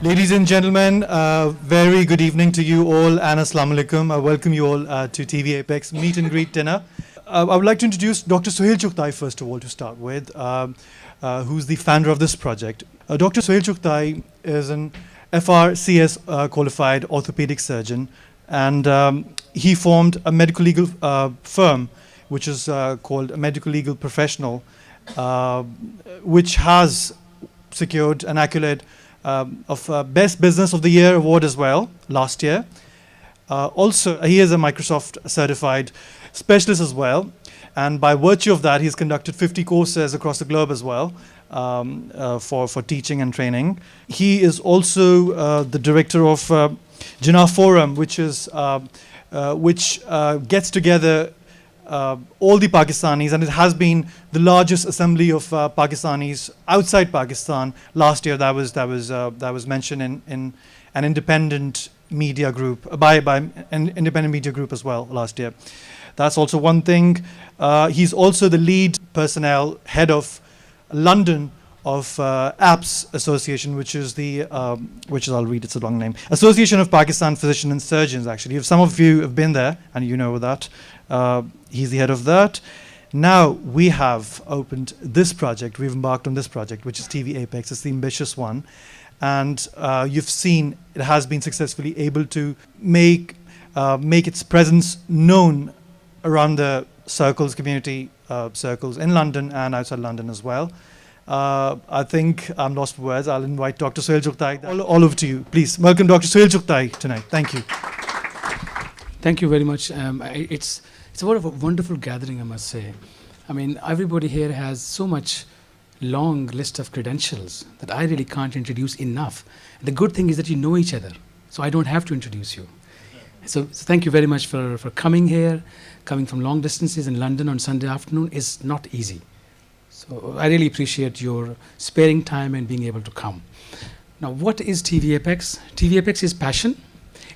Ladies and gentlemen, very good evening to you all and Assalamu alaikum. I welcome you all to TVapex meet and greet dinner. I would like to introduce Dr. Sohail Chughtai first of all to start with, who's the founder of this project. Dr. Sohail Chughtai is an FRCS qualified orthopedic surgeon, and he formed a medical legal firm which is called a Medical Legal Professional, which has secured an accolade of Best Business of the Year award as well last year. Also, he is a Microsoft certified specialist as well, and by virtue of that, he's conducted 50 courses across the globe as well for teaching and training. He is also the director of Jinnah Forum, which gets together all the Pakistanis, and it has been the largest assembly of Pakistanis outside Pakistan last year. That was mentioned in an independent media group by an independent media group as well last year. That's also one thing. He's also the lead personnel head of London of APS Association, which is I'll read, it's a long name, Association of Pakistan Physicians and Surgeons. Actually, if some of you have been there and you know that, he's the head of that. Now we have opened this project, we've embarked on this project, which is TVapex. It's the ambitious one, and you've seen it has been successfully able to make its presence known around the circles, community circles in London and outside London as well. I think I'm lost for words. I'll invite Dr. Sohail Chughtai. All over to you. Please welcome Dr. Sohail Chughtai tonight. Thank you. Thank you very much. It's a wonderful gathering, I must say. I mean, everybody here has so much long list of credentials that I really can't introduce enough. The good thing is that you know each other, so I don't have to introduce you. So thank you very much for coming here. Coming from long distances in London on Sunday afternoon is not easy. So I really appreciate your sparing time and being able to come. Now, what is TVapex? TVapex is passion,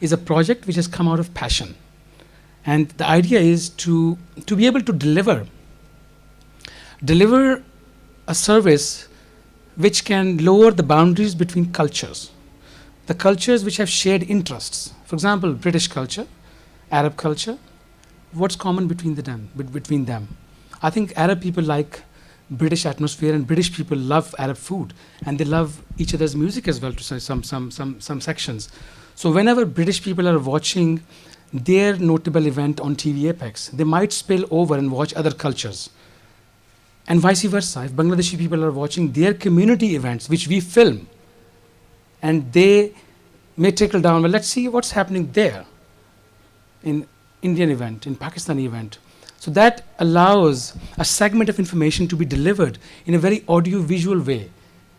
is a project which has come out of passion. And the idea is to be able to deliver a service which can lower the boundaries between cultures. The cultures which have shared interests. For example, British culture, Arab culture, what's common between them? I think Arab people like British atmosphere, and British people love Arab food, and they love each other's music as well to some sections. So whenever British people are watching their notable event on TVapex, they might spill over and watch other cultures. And vice versa, if Bangladeshi people are watching their community events, which we film, and they may trickle down, well, let's see what's happening there in Indian event, in Pakistani event. So that allows a segment of information to be delivered in a very audio-visual way.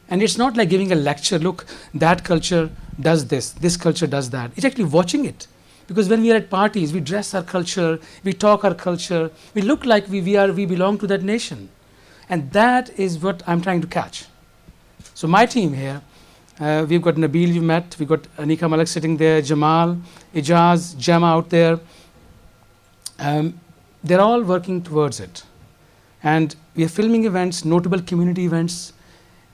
And it's not like giving a lecture, look, that culture does this culture does that. It's actually watching it. Because when we are at parties, we dress our culture, we talk our culture, we look like we belong to that nation. And that is what I'm trying to catch. So my team here, we've got Nabil you met, we've got Anika Malik sitting there, Jamal, Ijaz, Gemma out there. They're all working towards it. And we are filming events, notable community events,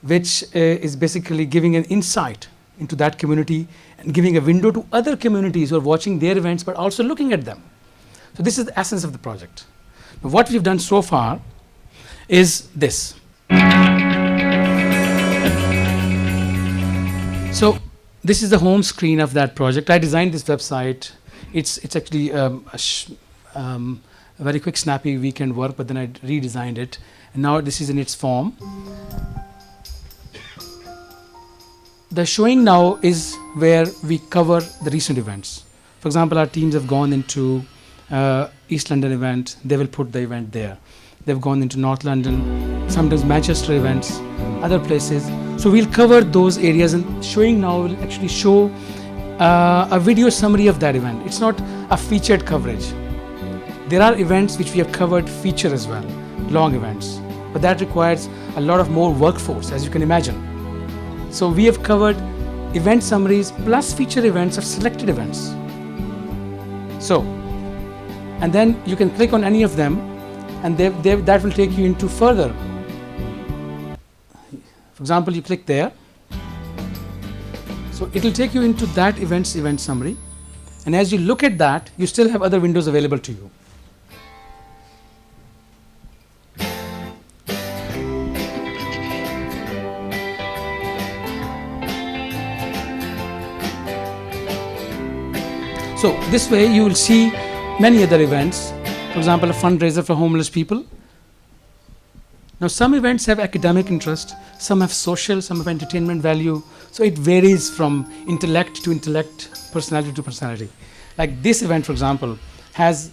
which is basically giving an insight into that community and giving a window to other communities who are watching their events but also looking at them. So this is the essence of the project. Now, what we've done so far is this. So this is the home screen of that project. I designed this website. It's actually a very quick, snappy weekend work, but then I redesigned it. And now this is in its form. The showing now is where we cover the recent events. For example, our teams have gone into East London event, they will put the event there. They've gone into North London, sometimes Manchester events, other places. So we'll cover those areas, and showing now will actually show a video summary of that event. It's not a featured coverage. There are events which we have covered feature as well, long events, but that requires a lot of more workforce, as you can imagine. So we have covered event summaries plus feature events of selected events. So, and then you can click on any of them, and that will take you into further. For example, you click there. So it will take you into that event summary. And as you look at that, you still have other windows available to you. So this way you will see many other events. For example, a fundraiser for homeless people. Now some events have academic interest, some have social, some have entertainment value. So it varies from intellect to intellect, personality to personality. Like this event, for example, has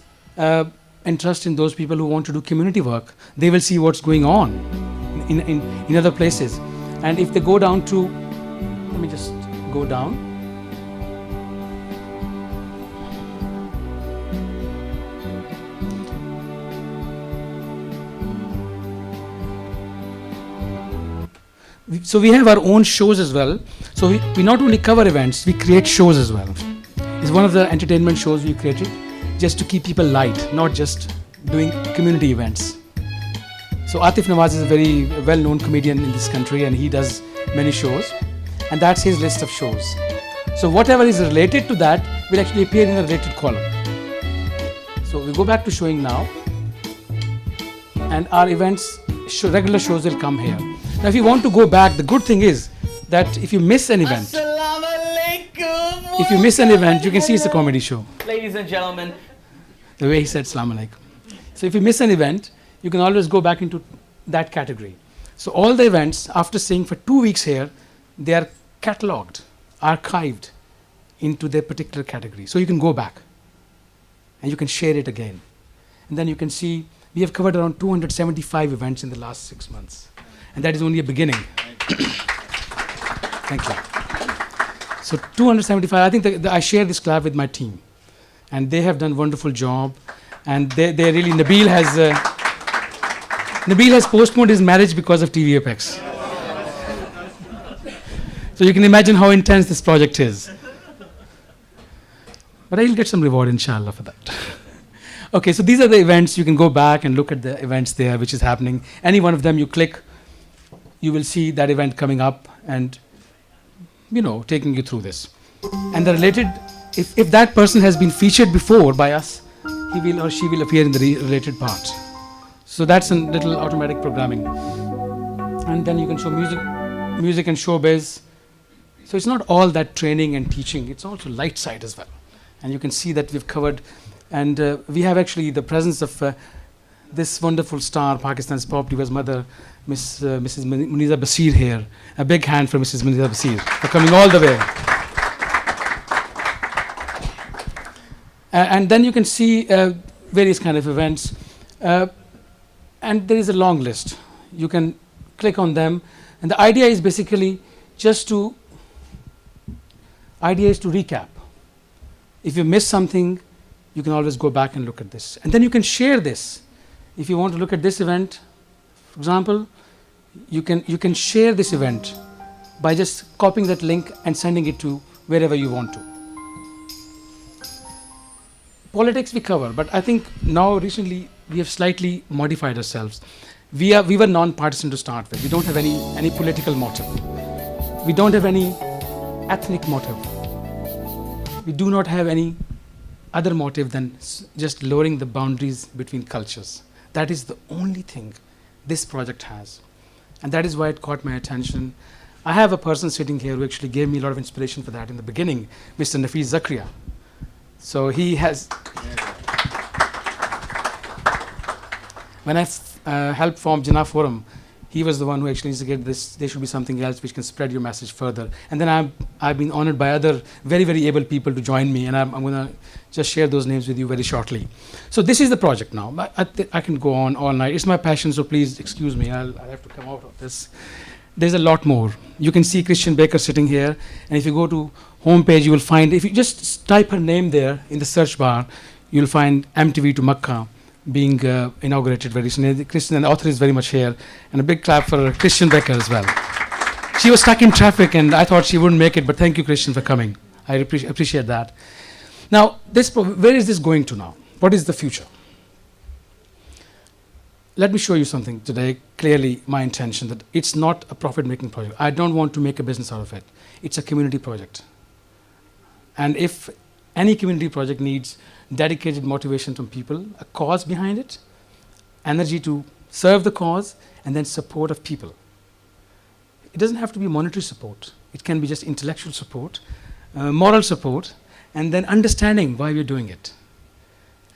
interest in those people who want to do community work. They will see what's going on in other places. And if they go down to, let me just go down. So we have our own shows as well. So we not only cover events, we create shows as well. It's one of the entertainment shows we created just to keep people light, not just doing community events. So Atif Nawaz is a very well-known comedian in this country, and he does many shows, and that's his list of shows. So whatever is related to that will actually appear in the related column. So we go back to showing now, and our events, regular shows will come here. Now if you want to go back, the good thing is that if you miss an event, you can see it's a comedy show. Ladies and gentlemen. The way he said Assalamu alaikum. So if you miss an event, you can always go back into that category. So all the events, after staying for 2 weeks here, they are catalogued, archived into their particular category. So you can go back and you can share it again. And then you can see we have covered around 275 events in the last 6 months. And that is only a beginning. Thank you. So 275, I think I share this club with my team. And they have done a wonderful job. And they really, Nabil has postponed his marriage because of TVapex. So you can imagine how intense this project is. But I'll get some reward, inshallah, for that. Okay, so these are the events. You can go back and look at the events there, which is happening. Any one of them you click, you will see that event coming up and, taking you through this. And the related, if that person has been featured before by us, he will or she will appear in the related part. So that's a little automatic programming. And then you can show music and showbiz. So it's not all that training and teaching, it's also light side as well. And you can see that we've covered, and we have actually the presence of this wonderful star, Pakistan's pop diva's mother, Mrs. Muniza Basir here. A big hand for Mrs. Muniza Basir for coming all the way. And then you can see various kind of events. And there is a long list. You can click on them. And the idea is basically to recap. If you miss something, you can always go back and look at this. And then you can share this. If you want to look at this event, for example, you can share this event by just copying that link and sending it to wherever you want to. Politics we cover, but I think now recently we have slightly modified ourselves. We were non-partisan to start with. We don't have any political motive. We don't have any ethnic motive. We do not have any other motive than just lowering the boundaries between cultures. That is the only thing this project has. And that is why it caught my attention. I have a person sitting here who actually gave me a lot of inspiration for that in the beginning, Mr. Nafeez Zakaria. So he has, when I helped form Jinnah Forum, he was the one who actually instigated this. There should be something else which can spread your message further. And then I've been honored by other very, very able people to join me, and I'm going to just share those names with you very shortly. So this is the project now. I can go on all night. It's my passion, so please excuse me. I'll have to come out of this. There's a lot more. You can see Christian Baker sitting here, and if you go to homepage, you will find, if you just type her name there in the search bar, you'll find MTV to Makkah being inaugurated very soon. Christian, and the author, is very much here, and a big clap for Christian Baker as well. She was stuck in traffic, and I thought she wouldn't make it, but thank you, Christian, for coming. I appreciate that. Now, where is this going to now? What is the future? Let me show you something today. Clearly, my intention that it's not a profit-making project. I don't want to make a business out of it. It's a community project. And if any community project needs dedicated motivation from people, a cause behind it, energy to serve the cause, and then support of people. It doesn't have to be monetary support. It can be just intellectual support, moral support, and then understanding why we're doing it.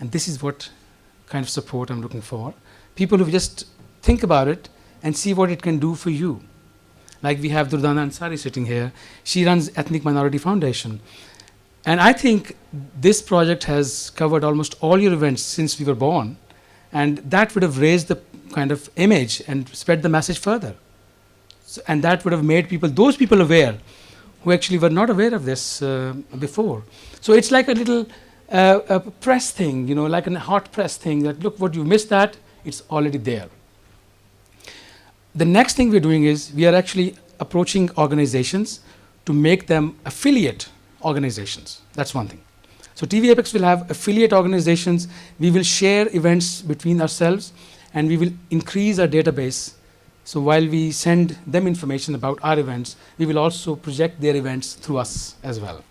And this is what kind of support I'm looking for. People who just think about it and see what it can do for you. Like we have Durdana Ansari sitting here. She runs Ethnic Minority Foundation. And I think this project has covered almost all your events since we were born. And that would have raised the kind of image and spread the message further. So, and that would have made those people aware who actually were not aware of this before. So it's like a little a press thing, like a hot press thing that, look, what you missed that, it's already there. The next thing we're doing is we are actually approaching organizations to make them affiliate organizations. That's one thing. So TVapex will have affiliate organizations. We will share events between ourselves, and we will increase our database. So while we send them information about our events, we will also project their events through us as well.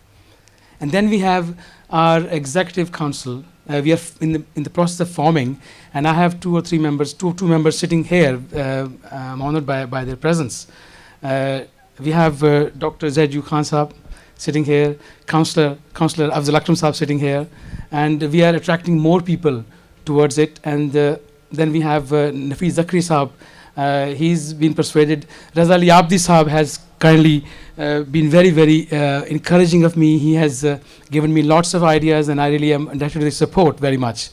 And then we have our executive council. We are in the process of forming, and I have two members sitting here. I'm honored by their presence. We have Dr. Sajjad Khan Sahab sitting here, Councillor Afzal Akram Sahab sitting here, and we are attracting more people towards it. And then we have Nafiz Zakri Sahab. He's been persuaded. Raza Ali Abdi Sahab has kindly been very, very encouraging of me. He has given me lots of ideas, and I really am indebted to his support very much.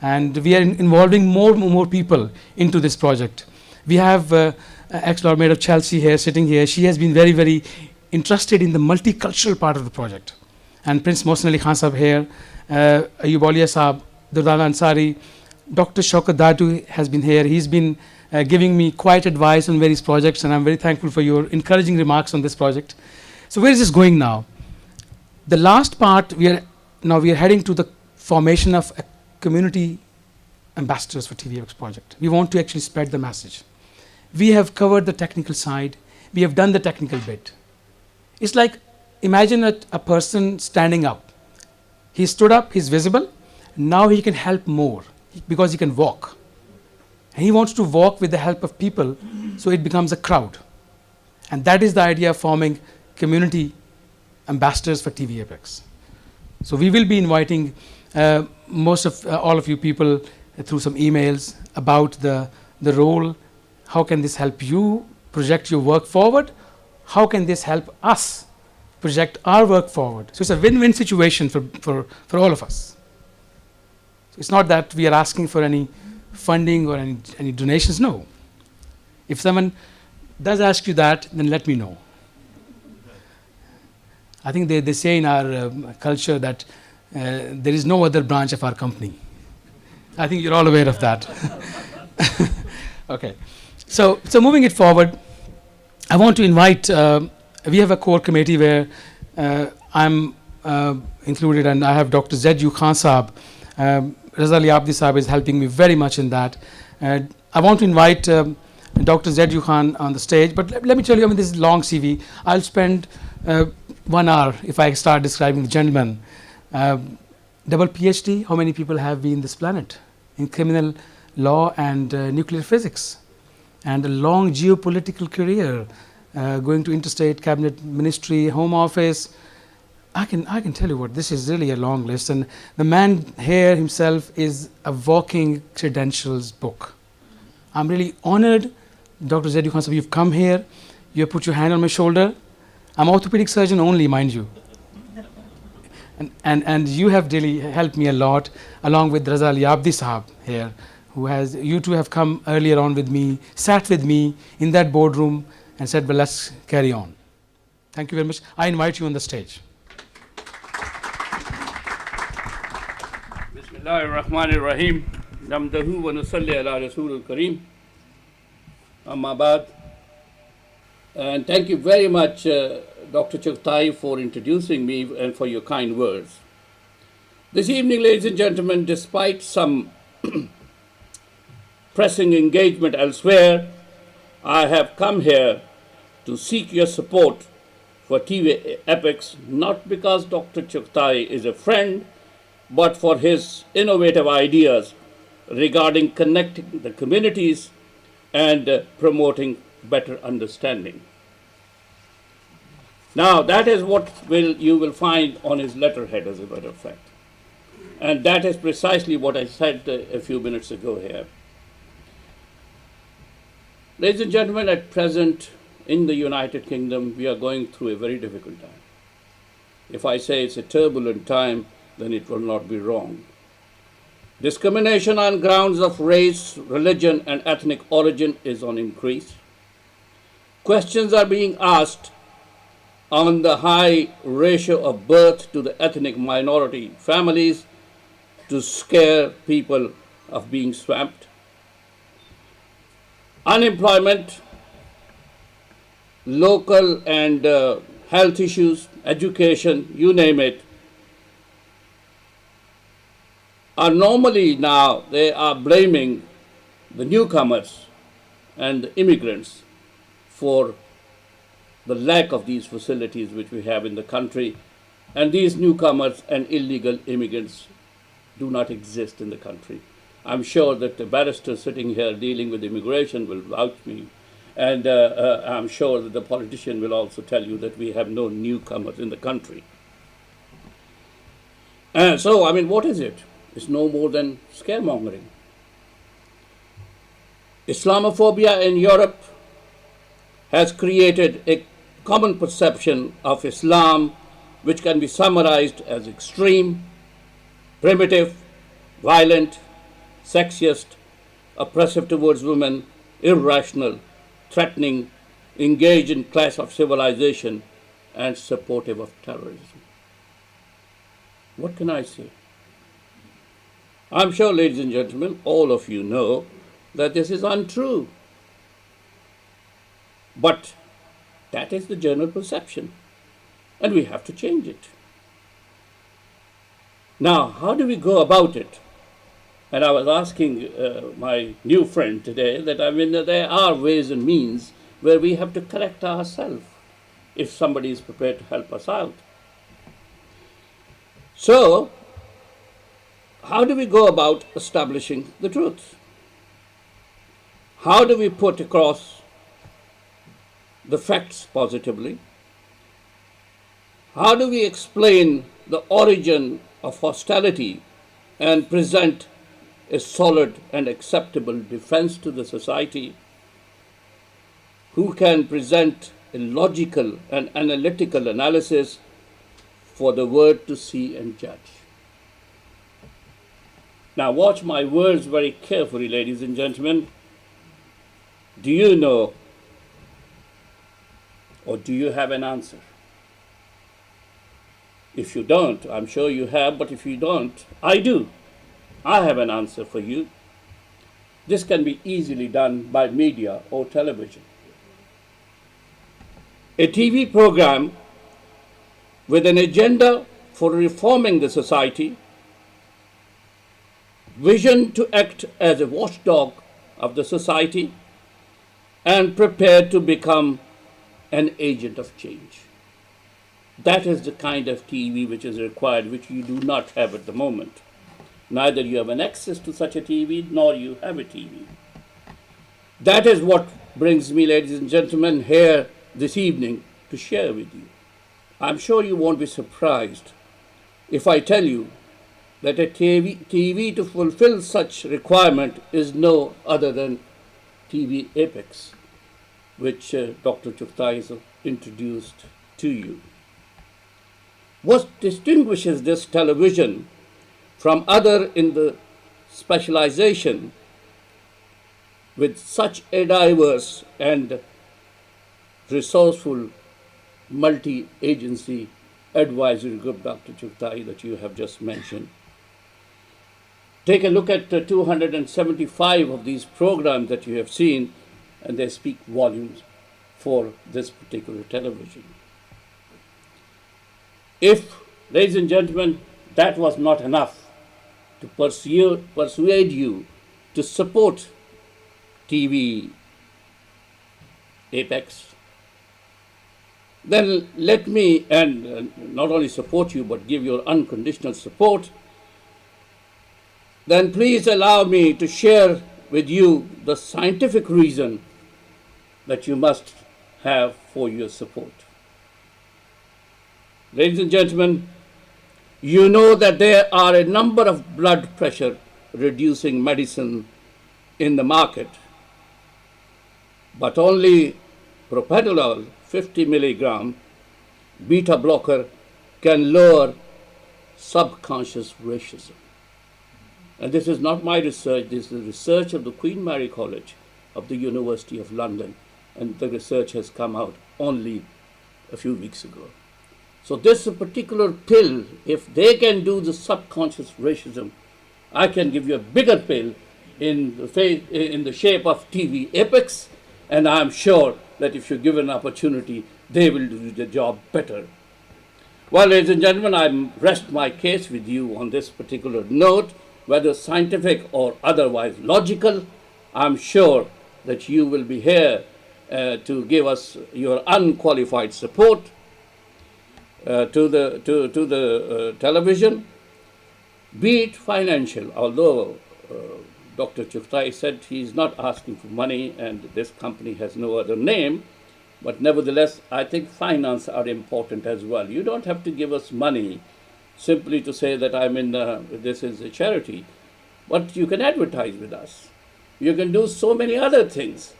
And we are involving more people into this project. We have ex-Lord Mayor of Chelsea here, sitting here. She has been very, very interested in the multicultural part of the project. And Prince Mohsen Ali Khan Sahab here, Ayub Aulia Sahab, Durdana Ansari, Dr. Shaukat Datu has been here. He's been giving me quite advice on various projects, and I'm very thankful for your encouraging remarks on this project. So where is this going now? The last part, we are heading to the formation of a community ambassadors for TVapex project. We want to actually spread the message. We have covered the technical side. We have done the technical bit. It's like, imagine a person standing up. He stood up, he's visible. Now he can help more because he can walk. And he wants to walk with the help of people, so it becomes a crowd. And that is the idea of forming community ambassadors for TVapex. So we will be inviting most of all of you people through some emails about the role. How can this help you project your work forward? How can this help us project our work forward? So it's a win-win situation for all of us. It's not that we are asking for any funding or any donations, no. If someone does ask you that, then let me know. I think they say in our culture that there is no other branch of our company. I think you're all aware of that. Okay. So moving it forward, I want to invite, we have a core committee where I'm included, and I have Dr. Sajjad Khan Sahab. Raza Ali Abdi Sahab is helping me very much in that. I want to invite Dr. Sajjad Khan on the stage, but let me tell you, this is long CV. I'll spend 1 hour if I start describing the gentleman. Double PhD, how many people have we in this planet? In criminal law and nuclear physics. And a long geopolitical career, going to interstate cabinet ministry, home office. I can tell you what, this is really a long list, and the man here himself is a walking credentials book. I'm really honored Dr. Sajjad Khan, you've come here, you have put your hand on my shoulder. I'm orthopedic surgeon only, mind you. And you have really helped me a lot, along with Raza Ali Abdi Sahab here, you two have come earlier on with me, sat with me in that boardroom and said, well, let's carry on. Thank you very much. I invite you on the stage. Bismillahir Rahmanir Rahim. Namdahu wa nusalli ala Rasulul Kareem. Amma ba'd. And thank you very much, Dr. Choktai, for introducing me and for your kind words. This evening, ladies and gentlemen, despite some pressing engagement elsewhere, I have come here to seek your support for TVapex, not because Dr. Choktai is a friend, but for his innovative ideas regarding connecting the communities and promoting better understanding. Now, that is what you will find on his letterhead, as a matter of fact. And that is precisely what I said a few minutes ago here. Ladies and gentlemen, at present in the United Kingdom, we are going through a very difficult time. If I say it's a turbulent time, then it will not be wrong. Discrimination on grounds of race, religion, and ethnic origin is on increase. Questions are being asked on the high ratio of birth to the ethnic minority families to scare people of being swamped. Unemployment, local and health issues, education, you name it, are normally now, they are blaming the newcomers and the immigrants for the lack of these facilities which we have in the country. And these newcomers and illegal immigrants do not exist in the country. I'm sure that the barrister sitting here dealing with immigration will vouch me. And I'm sure that the politician will also tell you that we have no newcomers in the country. So, I mean, what is it? It's no more than scaremongering. Islamophobia in Europe has created a common perception of Islam which can be summarized as extreme, primitive, violent, sexist, oppressive towards women, irrational, threatening, engaged in clash of civilization, and supportive of terrorism. What can I say? I'm sure, ladies and gentlemen, all of you know that this is untrue. But that is the general perception, and we have to change it. Now, how do we go about it? And I was asking my new friend today that, I mean, there are ways and means where we have to correct ourselves if somebody is prepared to help us out. So, how do we go about establishing the truth? How do we put across the facts positively? How do we explain the origin of hostility and present a solid and acceptable defense to the society? Who can present a logical and analytical analysis for the world to see and judge? Now watch my words very carefully, ladies and gentlemen. Do you know, or do you have an answer? If you don't, I'm sure you have, but if you don't, I do. I have an answer for you. This can be easily done by media or television. A TV program with an agenda for reforming the society, vision to act as a watchdog of the society, and prepared to become an agent of change. That is the kind of TV which is required, which you do not have at the moment. Neither you have an access to such a TV, nor you have a TV. That is what brings me, ladies and gentlemen, here this evening to share with you. I'm sure you won't be surprised if I tell you that a TV to fulfill such requirement is no other than TVapex. which Dr. Chopra has introduced to you. What distinguishes this television from other in the specialization with such a diverse and resourceful multi-agency advisory group, Dr. Chopra, that you have just mentioned? Take a look at the 275 of these programs that you have seen, and they speak volumes for this particular television. If, ladies and gentlemen, that was not enough to persuade you to support TVapex, then let me, and not only support you, but give your unconditional support, then please allow me to share with you the scientific reason that you must have for your support. Ladies and gentlemen, you know that there are a number of blood pressure reducing medicine in the market, but only propranolol 50 milligram beta blocker can lower subconscious racism. And this is not my research, this is the research of the Queen Mary College of the University of London, and the research has come out only a few weeks ago. So this particular pill, if they can do the subconscious racism, I can give you a bigger pill in the shape of TVapex, and I'm sure that if you give an opportunity, they will do the job better. Well, ladies and gentlemen, I rest my case with you on this particular note, whether scientific or otherwise logical. I'm sure that you will be here to give us your unqualified support to the television, be it financial, although Dr. Chopra said he's not asking for money and this company has no other name, but nevertheless, I think finance are important as well. You don't have to give us money simply to say that this is a charity, but you can advertise with us. You can do so many other things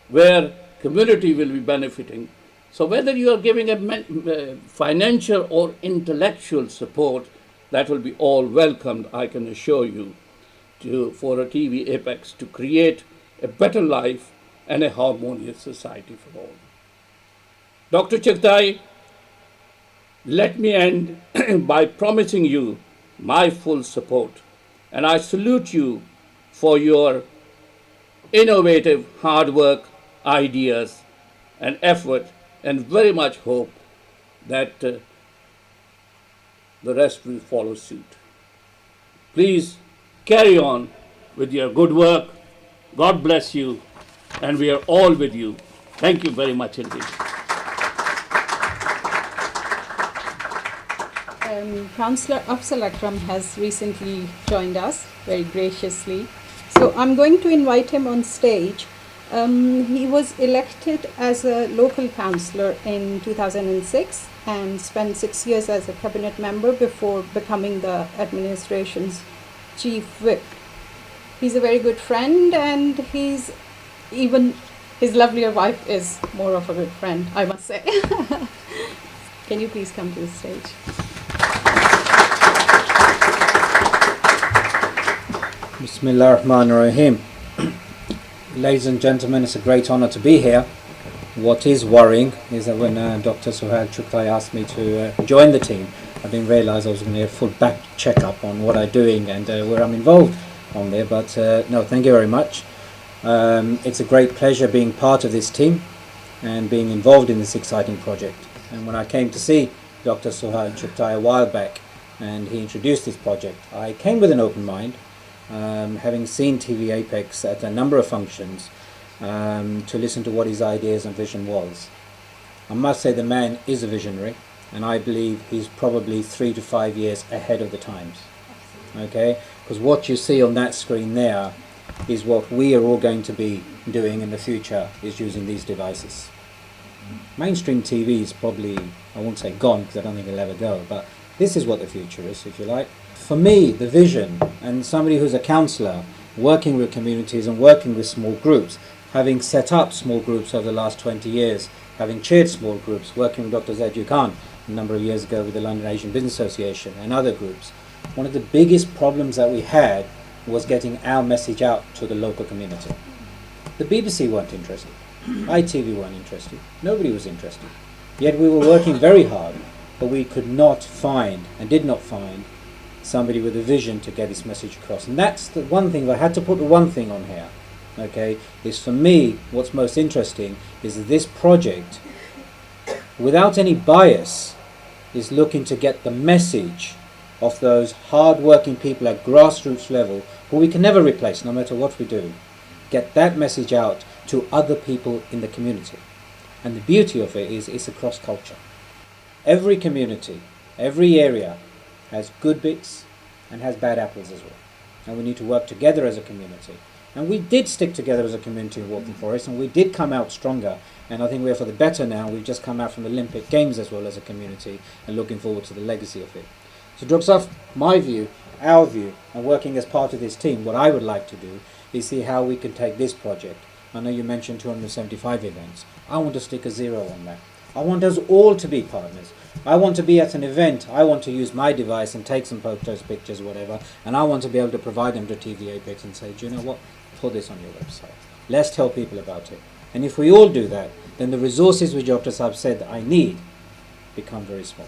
where community will be benefiting. So whether you are giving a financial or intellectual support, that will be all welcomed, I can assure you, for a TVapex to create a better life and a harmonious society for all. Dr. Chopra, let me end by promising you my full support, and I salute you for your innovative hard work, ideas, and effort, and very much hope that the rest will follow suit. Please carry on with your good work. God bless you, and we are all with you. Thank you very much indeed. Councillor Afzal Akram has recently joined us very graciously. So I'm going to invite him on stage. He was elected as a local councillor in 2006 and spent 6 years as a cabinet member before becoming the administration's chief whip. He's a very good friend, and his lovelier wife is more of a good friend, I must say. Can you please come to the stage? Bismillah rahmani raheem. Ladies and gentlemen, it's a great honor to be here. What is worrying is that when Dr. Sajjad Chopra asked me to join the team, I didn't realize I was going to get a full back checkup on what I'm doing and where I'm involved on there. But no, thank you very much. It's a great pleasure being part of this team and being involved in this exciting project. And when I came to see Dr. Sajjad Chopra a while back and he introduced this project, I came with an open mind. Having seen TVapex at a number of functions, to listen to what his ideas and vision was. I must say the man is a visionary, and I believe he's probably 3 to 5 years ahead of the times. Okay, because what you see on that screen there is what we are all going to be doing in the future, is using these devices. Mainstream TV is probably, I won't say gone, because I don't think it'll ever go, but this is what the future is, if you like. For me, the vision, and somebody who's a counsellor, working with communities and working with small groups, having set up small groups over the last 20 years, having chaired small groups, working with Dr. Sajjad Khan a number of years ago with the London Asian Business Association and other groups, one of the biggest problems that we had was getting our message out to the local community. The BBC weren't interested, ITV weren't interested, nobody was interested. Yet we were working very hard, but we could not find, and did not find, somebody with a vision to get his message across. And that's the one thing, if I had to put the one thing on here, okay, is for me, what's most interesting is that this project, without any bias, is looking to get the message of those hard-working people at grassroots level, who we can never replace, no matter what we do, get that message out to other people in the community. And the beauty of it is it's across culture. Every community, every area has good bits and has bad apples as well. And we need to work together as a community. And we did stick together as a community in Waltham Forest, and we did come out stronger. And I think we're for the better now. We've just come out from the Olympic Games as well as a community, and looking forward to the legacy of it. So Dr. Saf, my view, our view, and working as part of this team, what I would like to do is see how we can take this project. I know you mentioned 275 events. I want to stick a 0 on that. I want us all to be partners. I want to be at an event. I want to use my device and take some photos, pictures, whatever, and I want to be able to provide them to TVapex and say, do you know what? Put this on your website. Let's tell people about it. And if we all do that, then the resources which Dr. Saab said that I need become very small.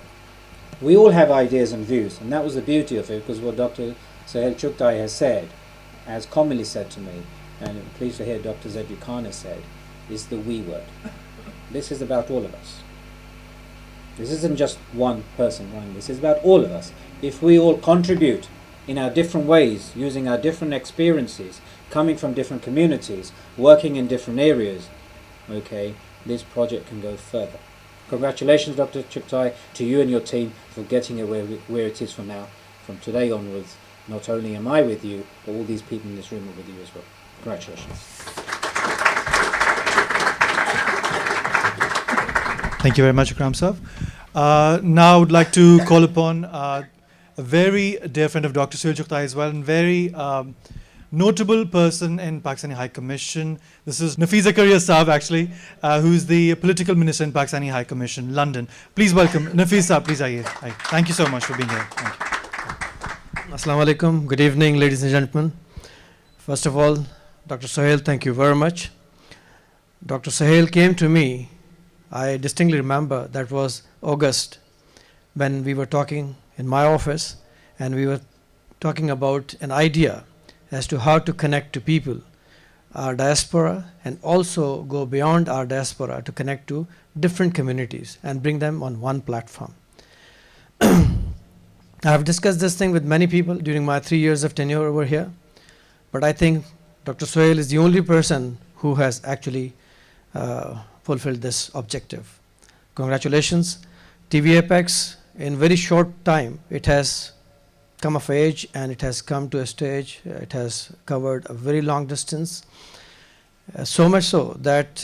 We all have ideas and views, and that was the beauty of it, because what Dr. Sajjad Khan has said, as commonly said to me, and I'm pleased to hear Dr. Sajjad Khan has said, is the we word. This is about all of us. This isn't just one person running this, it's about all of us. If we all contribute in our different ways, using our different experiences, coming from different communities, working in different areas, okay, this project can go further. Congratulations, Dr. Chuptai, to you and your team for getting it where it is for now. From today onwards, not only am I with you, but all these people in this room are with you as well. Congratulations. Thank you very much, Akram Sahab. Now I would like to call upon a very dear friend of Dr. Suhail Chughtai as well, and very notable person in Pakistani High Commission. This is Nafees Zakaria Saab, actually, who is the political minister in Pakistani High Commission, London. Please welcome Nafees Saab. Please, aye. Thank you so much for being here. Thank you. Assalamu alaikum. Good evening, ladies and gentlemen. First of all, Dr. Suhail, thank you very much. Dr. Suhail came to me, I distinctly remember, that was August, when we were talking in my office, and we were talking about an idea as to how to connect to people, our diaspora, and also go beyond our diaspora to connect to different communities and bring them on one platform. I have discussed this thing with many people during my 3 years of tenure over here, but I think Dr. Suhail is the only person who has actually fulfilled this objective. Congratulations. TVapex, in very short time, it has come of age and it has come to a stage, it has covered a very long distance, so much so that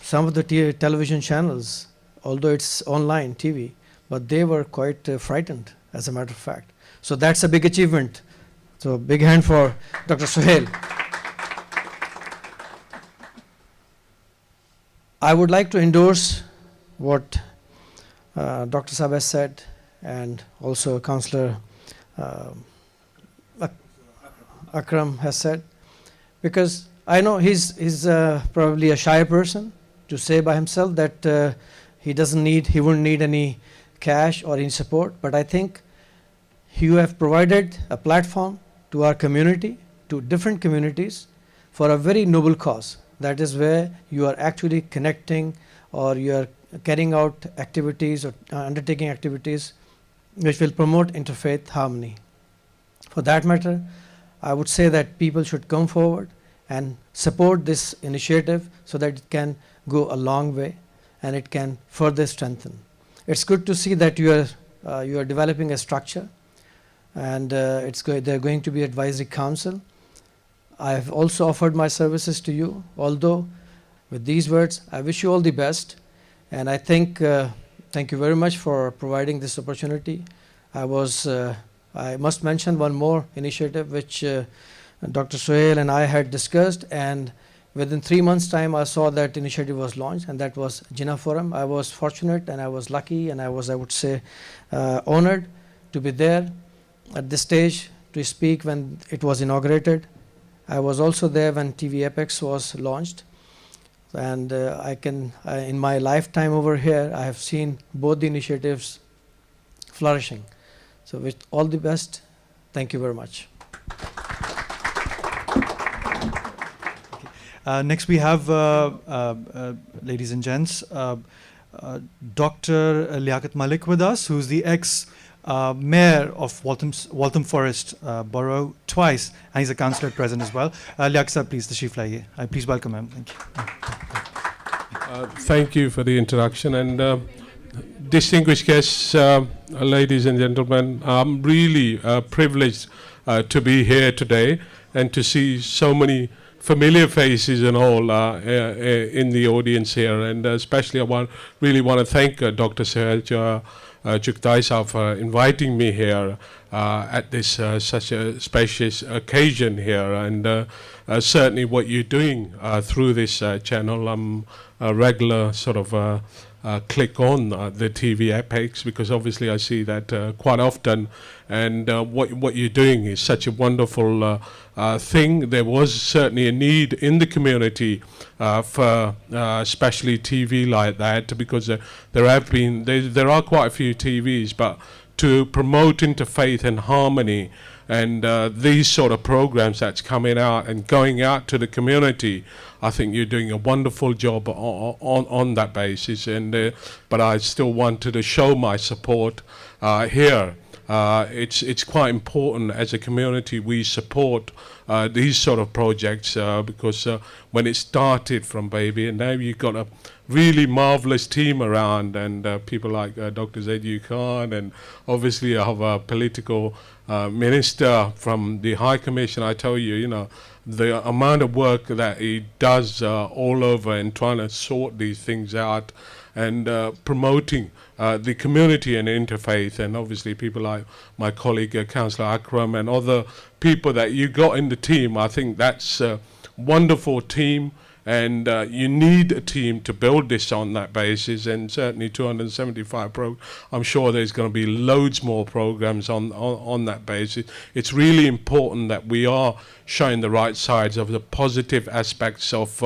some of the television channels, although it's online TV, but they were quite frightened, as a matter of fact. So that's a big achievement. So big hand for Dr. Suhail. I would like to endorse what Dr. Saab has said, and also Councillor Akram has said, because I know he's probably a shy person to say by himself that he wouldn't need any cash or any support, but I think you have provided a platform to our community, to different communities, for a very noble cause. That is where you are actually connecting, or you are carrying out activities or undertaking activities which will promote interfaith harmony. For that matter, I would say that people should come forward and support this initiative so that it can go a long way and it can further strengthen. It's good to see that you are developing a structure, and they're going to be advisory council. I have also offered my services to you, although with these words, I wish you all the best. And I think, thank you very much for providing this opportunity. I must mention one more initiative which Dr. Suhail and I had discussed, and Within 3 months' time, I saw that initiative was launched, and that was Jinnah Forum. I was fortunate, and I was lucky, and I would say, honored to be there at this stage to speak when it was inaugurated. I was also there when TVapex was launched, and in my lifetime over here, I have seen both the initiatives flourishing. So with all the best, thank you very much. Next we have, ladies and gents, Dr. Liaquat Malik with us, who's the ex-mayor of Waltham Forest Borough twice, and he's a councillor at present as well. Liaquat sir, please, tashrif laiye. Please welcome him. Thank you. Thank you for the introduction, and distinguished guests, ladies and gentlemen, I'm really privileged to be here today and to see so many familiar faces and all in the audience here, and especially I really want to thank Dr. Sajjad Khan for inviting me here at this such a spacious occasion here, and certainly what you're doing through this channel. I'm a regular sort of click on the TVapex, because obviously I see that quite often, and what you're doing is such a wonderful thing. There was certainly a need in the community for especially TV like that, because there are quite a few TVs, but to promote interfaith and harmony and these sort of programs that's coming out and going out to the community, I think you're doing a wonderful job on that basis. And but I still wanted to show my support here. It's quite important as a community we support these sort of projects, because when it started from baby, and now you've got a really marvelous team around, and people like Dr. Sajjad Khan, and obviously I have a political minister from the High Commission. I tell you, you know, the amount of work that he does all over and trying to sort these things out, and promoting the community and interfaith, and obviously people like my colleague Councillor Akram and other people that you got in the team. I think that's a wonderful team, and you need a team to build this on that basis, and certainly 275 I'm sure there's going to be loads more programs on that basis. It's really important that we are showing the right sides of the positive aspects of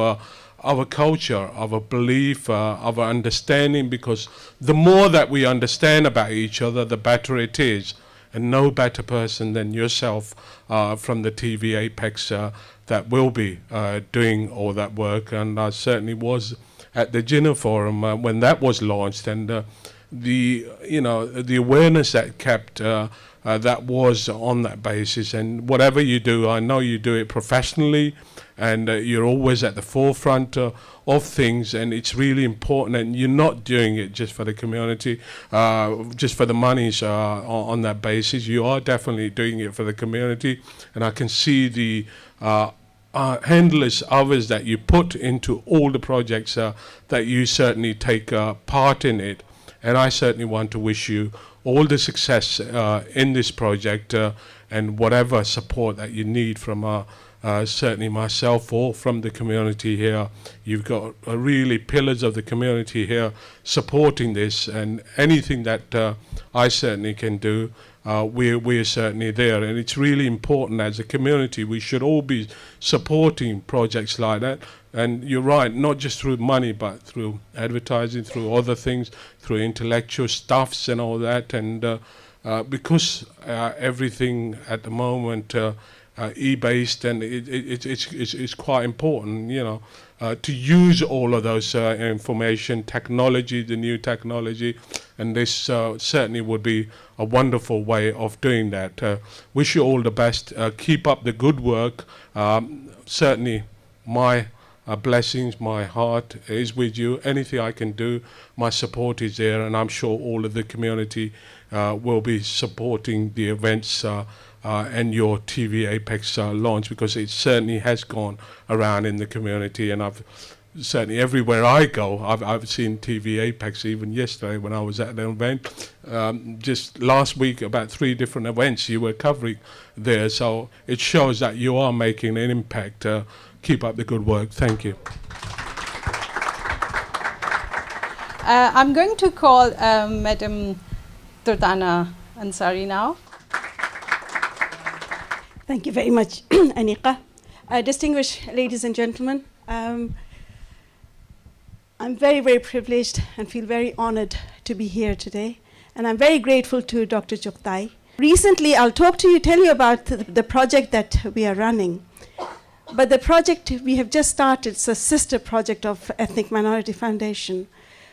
our culture, our belief, our understanding, because the more that we understand about each other, the better it is. And no better person than yourself from the TVapex that will be doing all that work. And I certainly was at the Jinnah Forum when that was launched, and the awareness that kept that was on that basis. And whatever you do, I know you do it professionally, and you're always at the forefront of things, and it's really important, and you're not doing it just for the community, just for the monies on that basis. You are definitely doing it for the community, and I can see the endless hours that you put into all the projects that you certainly take part in it. And I certainly want to wish you all the success in this project, and whatever support that you need from certainly myself or from the community here. You've got really pillars of the community here supporting this, and anything that I certainly can do, we're certainly there. And it's really important as a community, we should all be supporting projects like that. And you're right, not just through money, but through advertising, through other things, through intellectual stuffs and all that. And because everything at the moment e-based, and it's quite important, you know, to use all of those information technology, the new technology, and this certainly would be a wonderful way of doing that. Wish you all the best. Keep up the good work. Certainly my blessings, my heart is with you. Anything I can do, my support is there, and I'm sure all of the community will be supporting the events and your TVapex launch, because it certainly has gone around in the community, and I've certainly everywhere I go, I've seen TVapex. Even yesterday when I was at an event, just last week, about 3 different events you were covering there. So it shows that you are making an impact keep up the good work. Thank you. I'm going to call Madam Durdana Ansari now. Thank you very much, Anika. Distinguished ladies and gentlemen, I'm very, very privileged and feel very honored to be here today. And I'm very grateful to Dr. Chopra. Recently, I'll tell you about the project that we are running. But the project we have just started, it's a sister project of Ethnic Minority Foundation,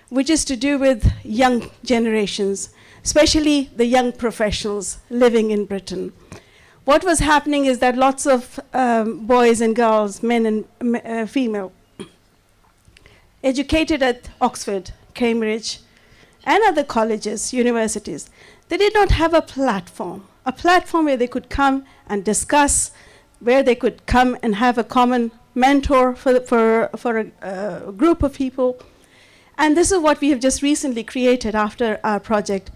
which is to do with young generations, especially the young professionals living in Britain. What was happening is that lots of boys and girls, men and female, educated at Oxford, Cambridge, and other colleges, universities, they did not have a platform where they could come and discuss, where they could come and have a common mentor for a group of people. And this is what we have just recently created after our project.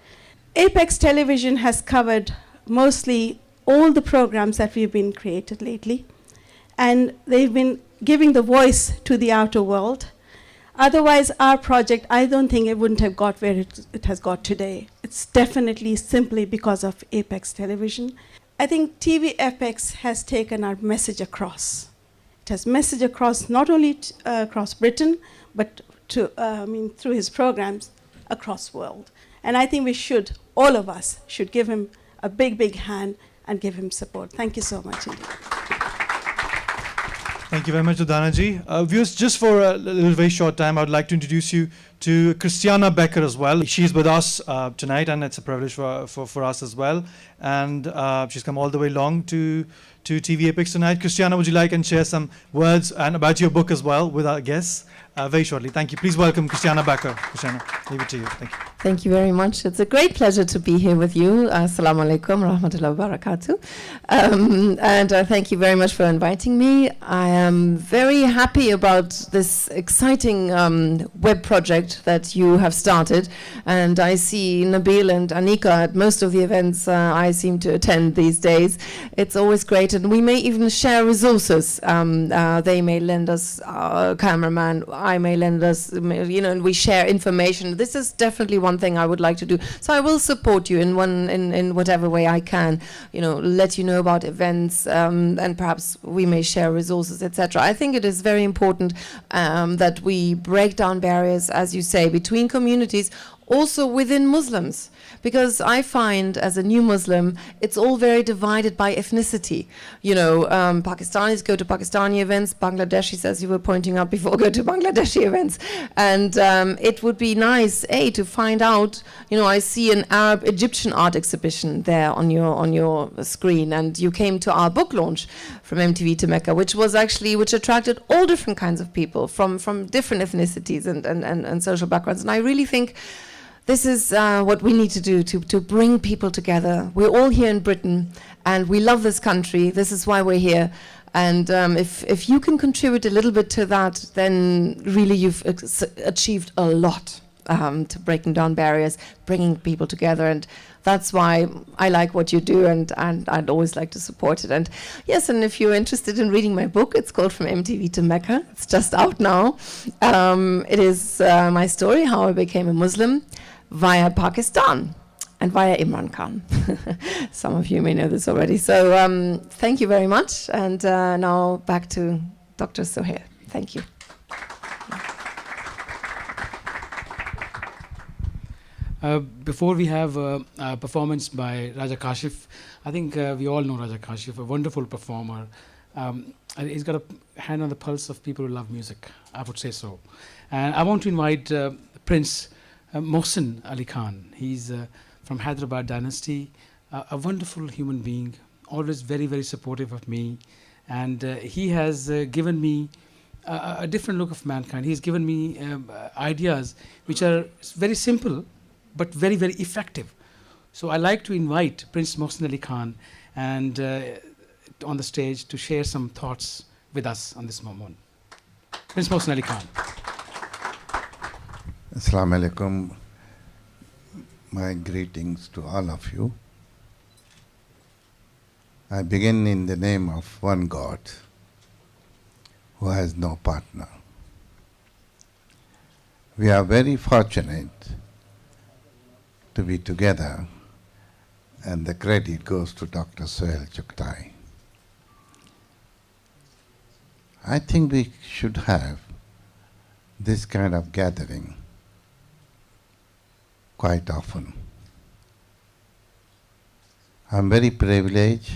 Apex Television has covered mostly all the programs that we've been created lately, and they've been giving the voice to the outer world. Otherwise, our project, I don't think it wouldn't have got where it has got today. It's definitely simply because of Apex Television. I think TVapex has taken our message across. It has message across not only across Britain, but through his programs across the world. And I think we should, all of us, should give him a big, big hand and give him support. Thank you so much indeed. Thank you very much, Dana ji. Viewers, just for a little very short time, I would like to introduce you to Christiana Becker as well. She's with us tonight, and it's a privilege for us as well. And she's come all the way along to TVapex tonight. Christiana, would you like and share some words and about your book as well with our guests very shortly? Thank you. Please welcome Christiana Becker. Christiana, leave it to you. Thank you. Thank you very much. It's a great pleasure to be here with you. Assalamu alaikum, rahmatullahi wa barakatuh. And thank you very much for inviting me. I am very happy about this exciting web project that you have started. And I see Nabil and Anika at most of the events I seem to attend these days. It's always great. And we may even share resources. They may lend us a cameraman. I may lend us, and we share information. This is definitely one thing I would like to do. So I will support you in whatever way I can, let you know about events, and perhaps we may share resources, etc. I think it is very important that we break down barriers, as you say, between communities, also within Muslims. Because I find, as a new Muslim, it's all very divided by ethnicity. Pakistanis go to Pakistani events, Bangladeshis, as you were pointing out before, go to Bangladeshi events. And it would be nice, to find out, I see an Arab-Egyptian art exhibition there on your screen, and you came to our book launch from MTV to Mecca, which attracted all different kinds of people from different ethnicities and social backgrounds. And I really think this is what we need to do to bring people together. We're all here in Britain, and we love this country. This is why we're here. And if you can contribute a little bit to that, then really you've achieved a lot to breaking down barriers, bringing people together. And that's why I like what you do, and I'd always like to support it. And yes, and if you're interested in reading my book, it's called From MTV to Mecca. It's just out now. It is my story, how I became a Muslim via Pakistan and via Imran Khan. Some of you may know this already. So thank you very much. And now back to Dr. Sohail. Thank you. Before we have a performance by Raja Kashif, I think we all know Raja Kashif, a wonderful performer. He's got a hand on the pulse of people who love music, I would say so. And I want to invite Prince Mohsin Ali Khan. He's from Hyderabad dynasty, a wonderful human being, always very, very supportive of me. And he has given me a different look of mankind. He's given me ideas which are very simple, but very, very effective. So I like to invite Prince Mohsin Ali Khan and on the stage to share some thoughts with us on this moment. Prince Mohsin Ali Khan. Assalamu alaikum. My greetings to all of you. I begin in the name of one God. who has no partner. We are very fortunate to be together, and the credit goes to Dr. Sajjad Khan. I think we should have this kind of gathering quite often. I'm very privileged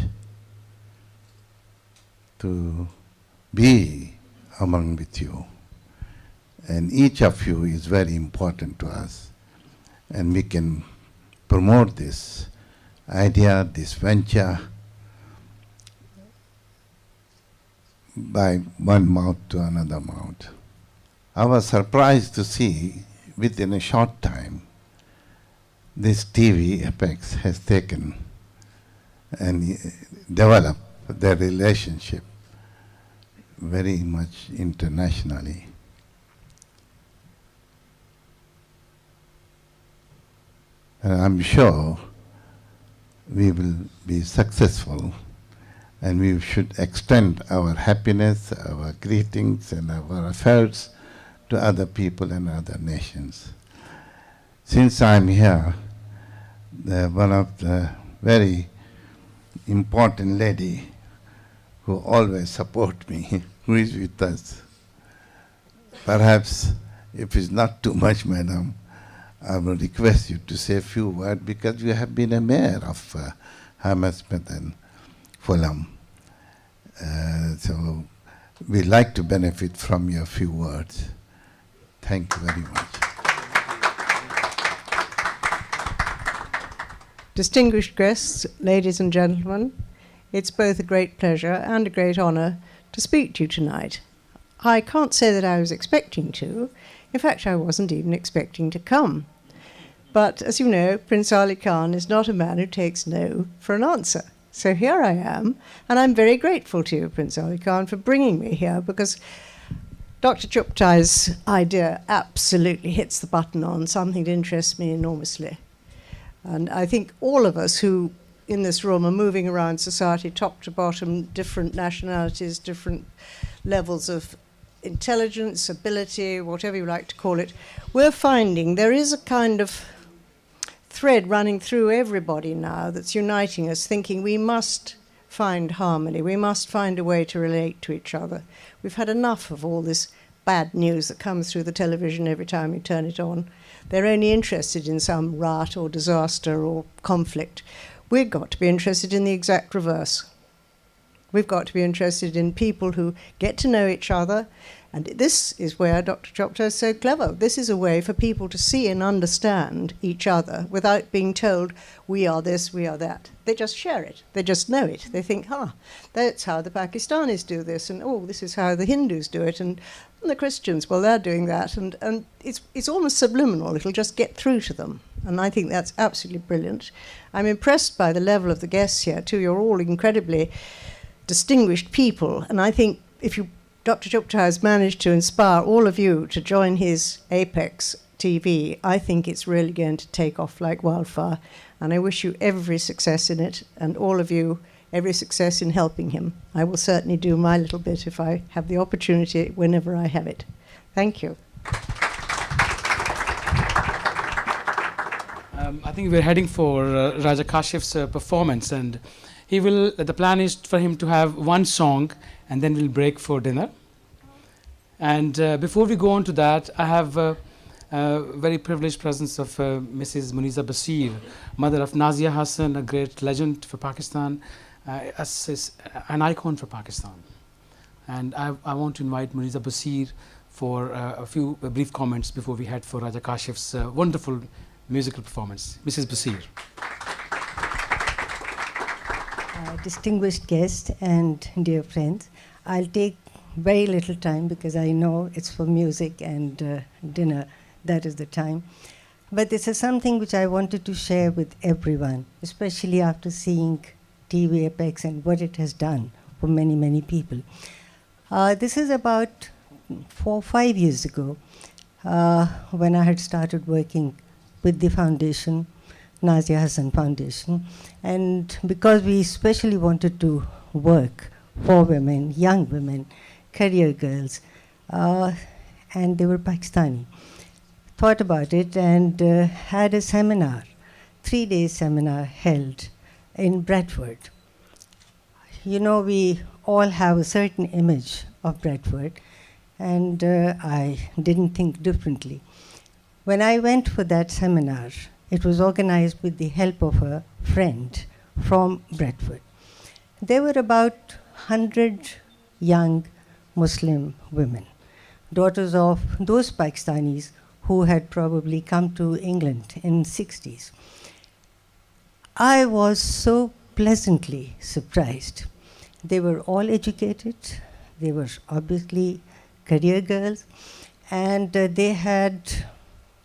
to be among with you, and each of you is very important to us, and we can promote this idea, this venture, by one mouth to another mouth. I was surprised to see within a short time this TVapex has taken and developed their relationship very much internationally. And I'm sure we will be successful, and we should extend our happiness, our greetings, and our efforts to other people and other nations. Since I'm here, one of the very important lady who always support me, who is with us. Perhaps, if it's not too much, madam, I will request you to say a few words, because you have been a mayor of Hammersmith and Fulham. So we'd like to benefit from your few words. Thank you very much. Distinguished guests, ladies and gentlemen, it's both a great pleasure and a great honour to speak to you tonight. I can't say that I was expecting to. In fact, I wasn't even expecting to come. But as you know, Prince Ali Khan is not a man who takes no for an answer. So here I am, and I'm very grateful to you, Prince Ali Khan, for bringing me here, because Dr. Chopra's idea absolutely hits the button on something that interests me enormously. And I think all of us who in this room are moving around society, top to bottom, different nationalities, different levels of intelligence, ability, whatever you like to call it, we're finding there is a kind of thread running through everybody now that's uniting us, thinking we must find harmony, we must find a way to relate to each other. We've had enough of all this bad news that comes through the television every time you turn it on. They're only interested in some riot or disaster or conflict. We've got to be interested in the exact reverse. We've got to be interested in people who get to know each other, and this is where Dr. Chopra is so clever. This is a way for people to see and understand each other without being told, we are this, we are that. They just share it. They just know it. They think, that's how the Pakistanis do this, and this is how the Hindus do it, and the Christians, well, they're doing that, and it's almost subliminal. It'll just get through to them, and I think that's absolutely brilliant. I'm impressed by the level of the guests here, too. You're all incredibly distinguished people, and I think if Dr. Chopra has managed to inspire all of you to join his Apex TV, I think it's really going to take off like wildfire, and I wish you every success in it, and all of you every success in helping him. I will certainly do my little bit if I have the opportunity, whenever I have it. Thank you. I think we're heading for Raja Kashif's performance, and the plan is for him to have one song, and then we'll break for dinner. And before we go on to that, I have a very privileged presence of Mrs. Muniza Basir, mother of Nazia Hassan, a great legend for Pakistan, an icon for Pakistan. And I want to invite Muniza Basir for a few brief comments before we head for Raja Kashif's wonderful musical performance. Mrs. Basir. Distinguished guests and dear friends, I'll take very little time because I know it's for music and dinner, that is the time. But this is something which I wanted to share with everyone, especially after seeing TVapex and what it has done for many, many people. This is about 4 or 5 years ago when I had started working with the foundation, Nazia Hassan Foundation, and because we especially wanted to work for women, young women, career girls, and they were Pakistani. Thought about it and had a seminar, 3-day seminar held in Bradford. You know, we all have a certain image of Bradford, and I didn't think differently. When I went for that seminar, it was organized with the help of a friend from Bradford. There were about 100 young Muslim women, daughters of those Pakistanis who had probably come to England in the 60s. I was so pleasantly surprised. They were all educated, they were obviously career girls, and they had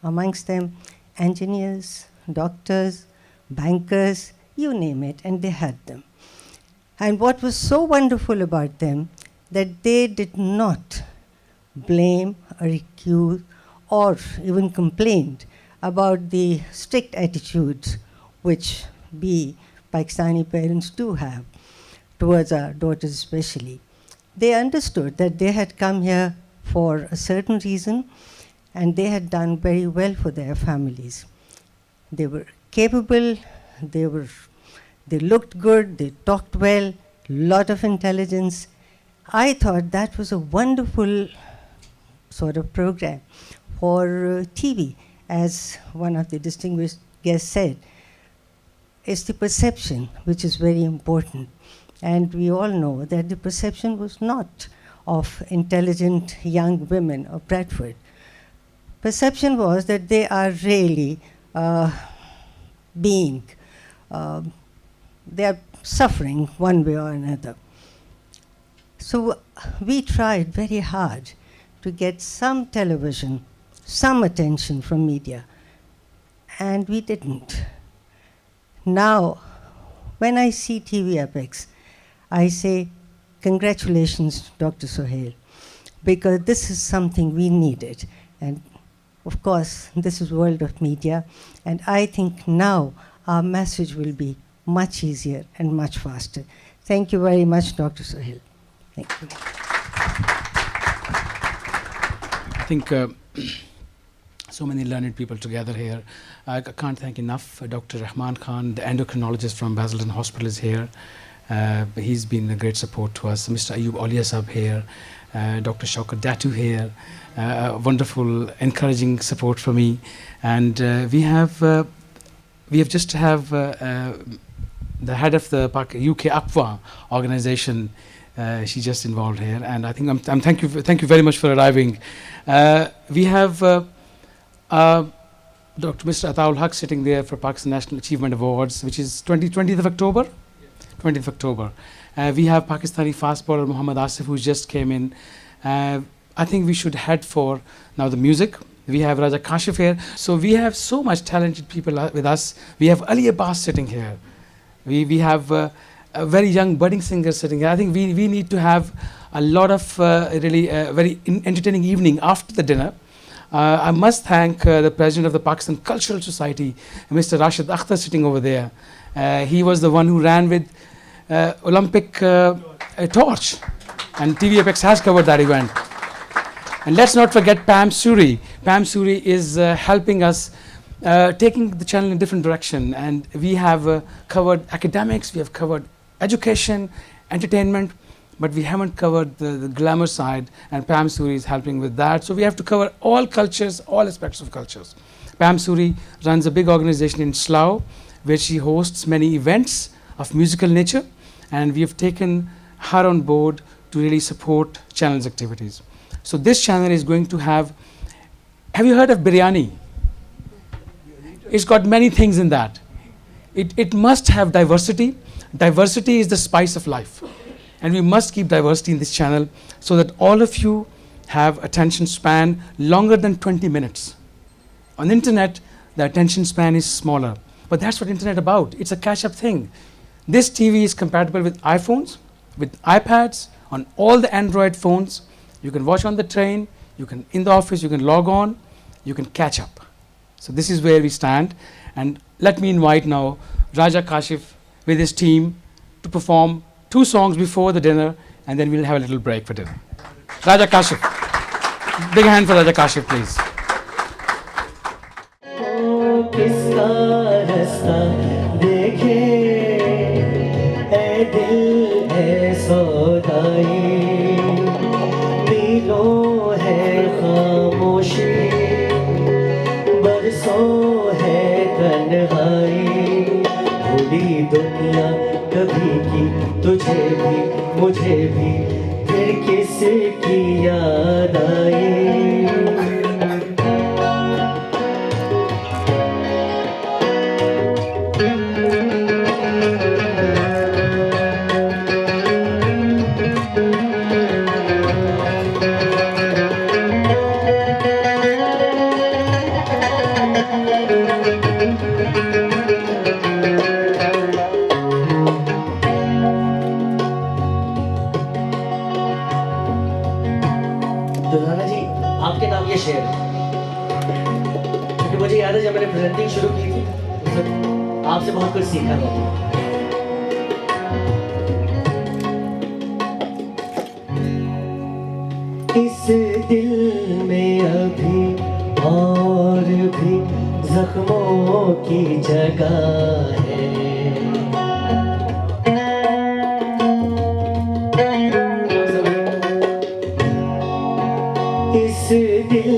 amongst them engineers, doctors, bankers, you name it, and they had them. And what was so wonderful about them, that they did not blame or accuse or even complained about the strict attitudes which we Pakistani parents do have towards our daughters especially. They understood that they had come here for a certain reason, and they had done very well for their families. They were capable, they looked good, they talked well, lot of intelligence. I thought that was a wonderful sort of program for TV. As one of the distinguished guests said, it's the perception which is very important. And we all know that the perception was not of intelligent young women of Bradford. Perception was that they are really they are suffering one way or another. So we tried very hard to get some television, some attention from media, and we didn't. Now, when I see TVapex, I say, congratulations, Dr. Sohail, because this is something we needed. And of course, this is world of media, and I think now our message will be much easier and much faster. Thank you very much, Dr. Sohail. Thank you. I think so many learned people together here. I can't thank enough Dr. Rahman Khan, the endocrinologist from Basildon Hospital, is here. He's been a great support to us. Mr. Ayub Aulia Sahab here, Dr. Shaukat Datu here, wonderful, encouraging support for me. And we have just have the head of the UK APWA organization. She just involved here, and I think I'm thank you very much for arriving. We have Dr. Mr. Ataul Haq sitting there for Pakistan National Achievement Awards, which is 20th of October. 20th of October. We have Pakistani fast bowler Mohammed Asif, who just came in. I think we should head for now the music. We have Raja Kashif here. So we have so much talented people with us. We have Ali Abbas sitting here. We have a very young budding singer sitting here. I think we need to have a lot of really very entertaining evening after the dinner. I must thank the president of the Pakistan Cultural Society, Mr. Rashid Akhtar, sitting over there. He was the one who ran with Olympic torch, and TVapex has covered that event. And let's not forget Pam Suri. Pam Suri is helping us, taking the channel in a different direction. And we have covered academics, we have covered education, entertainment, but we haven't covered the glamour side, and Pam Suri is helping with that. So we have to cover all cultures, all aspects of cultures. Pam Suri runs a big organization in Slough, where she hosts many events of musical nature, and we have taken her on board to really support channel's activities. So this channel is going to have you heard of biryani? It's got many things in that. It must have diversity. Diversity is the spice of life. And we must keep diversity in this channel so that all of you have attention span longer than 20 minutes. On the internet, the attention span is smaller. But that's what internet about. It's a catch-up thing. This TV is compatible with iPhones, with iPads, on all the Android phones. You can watch on the train, you can in the office, you can log on, you can catch up. So this is where we stand. And let me invite now Raja Kashif with his team to perform 2 songs before the dinner, and then we'll have a little break for dinner. Raja Kashif. Big hand for Raja Kashif, please. किसका रास्ता देखे ऐ दिल है सौदाई दिलों है खामोशी बरसों है तन्हाई भूली दुनिया कभी की तुझे भी मुझे भी फिर किसकी याद आई मुझे याद है जब मैंने प्रेजेंटिंग शुरू की थी तो आपसे बहुत कुछ सीखा था इस दिल में अभी और भी जख्मों की जगह है इस दिल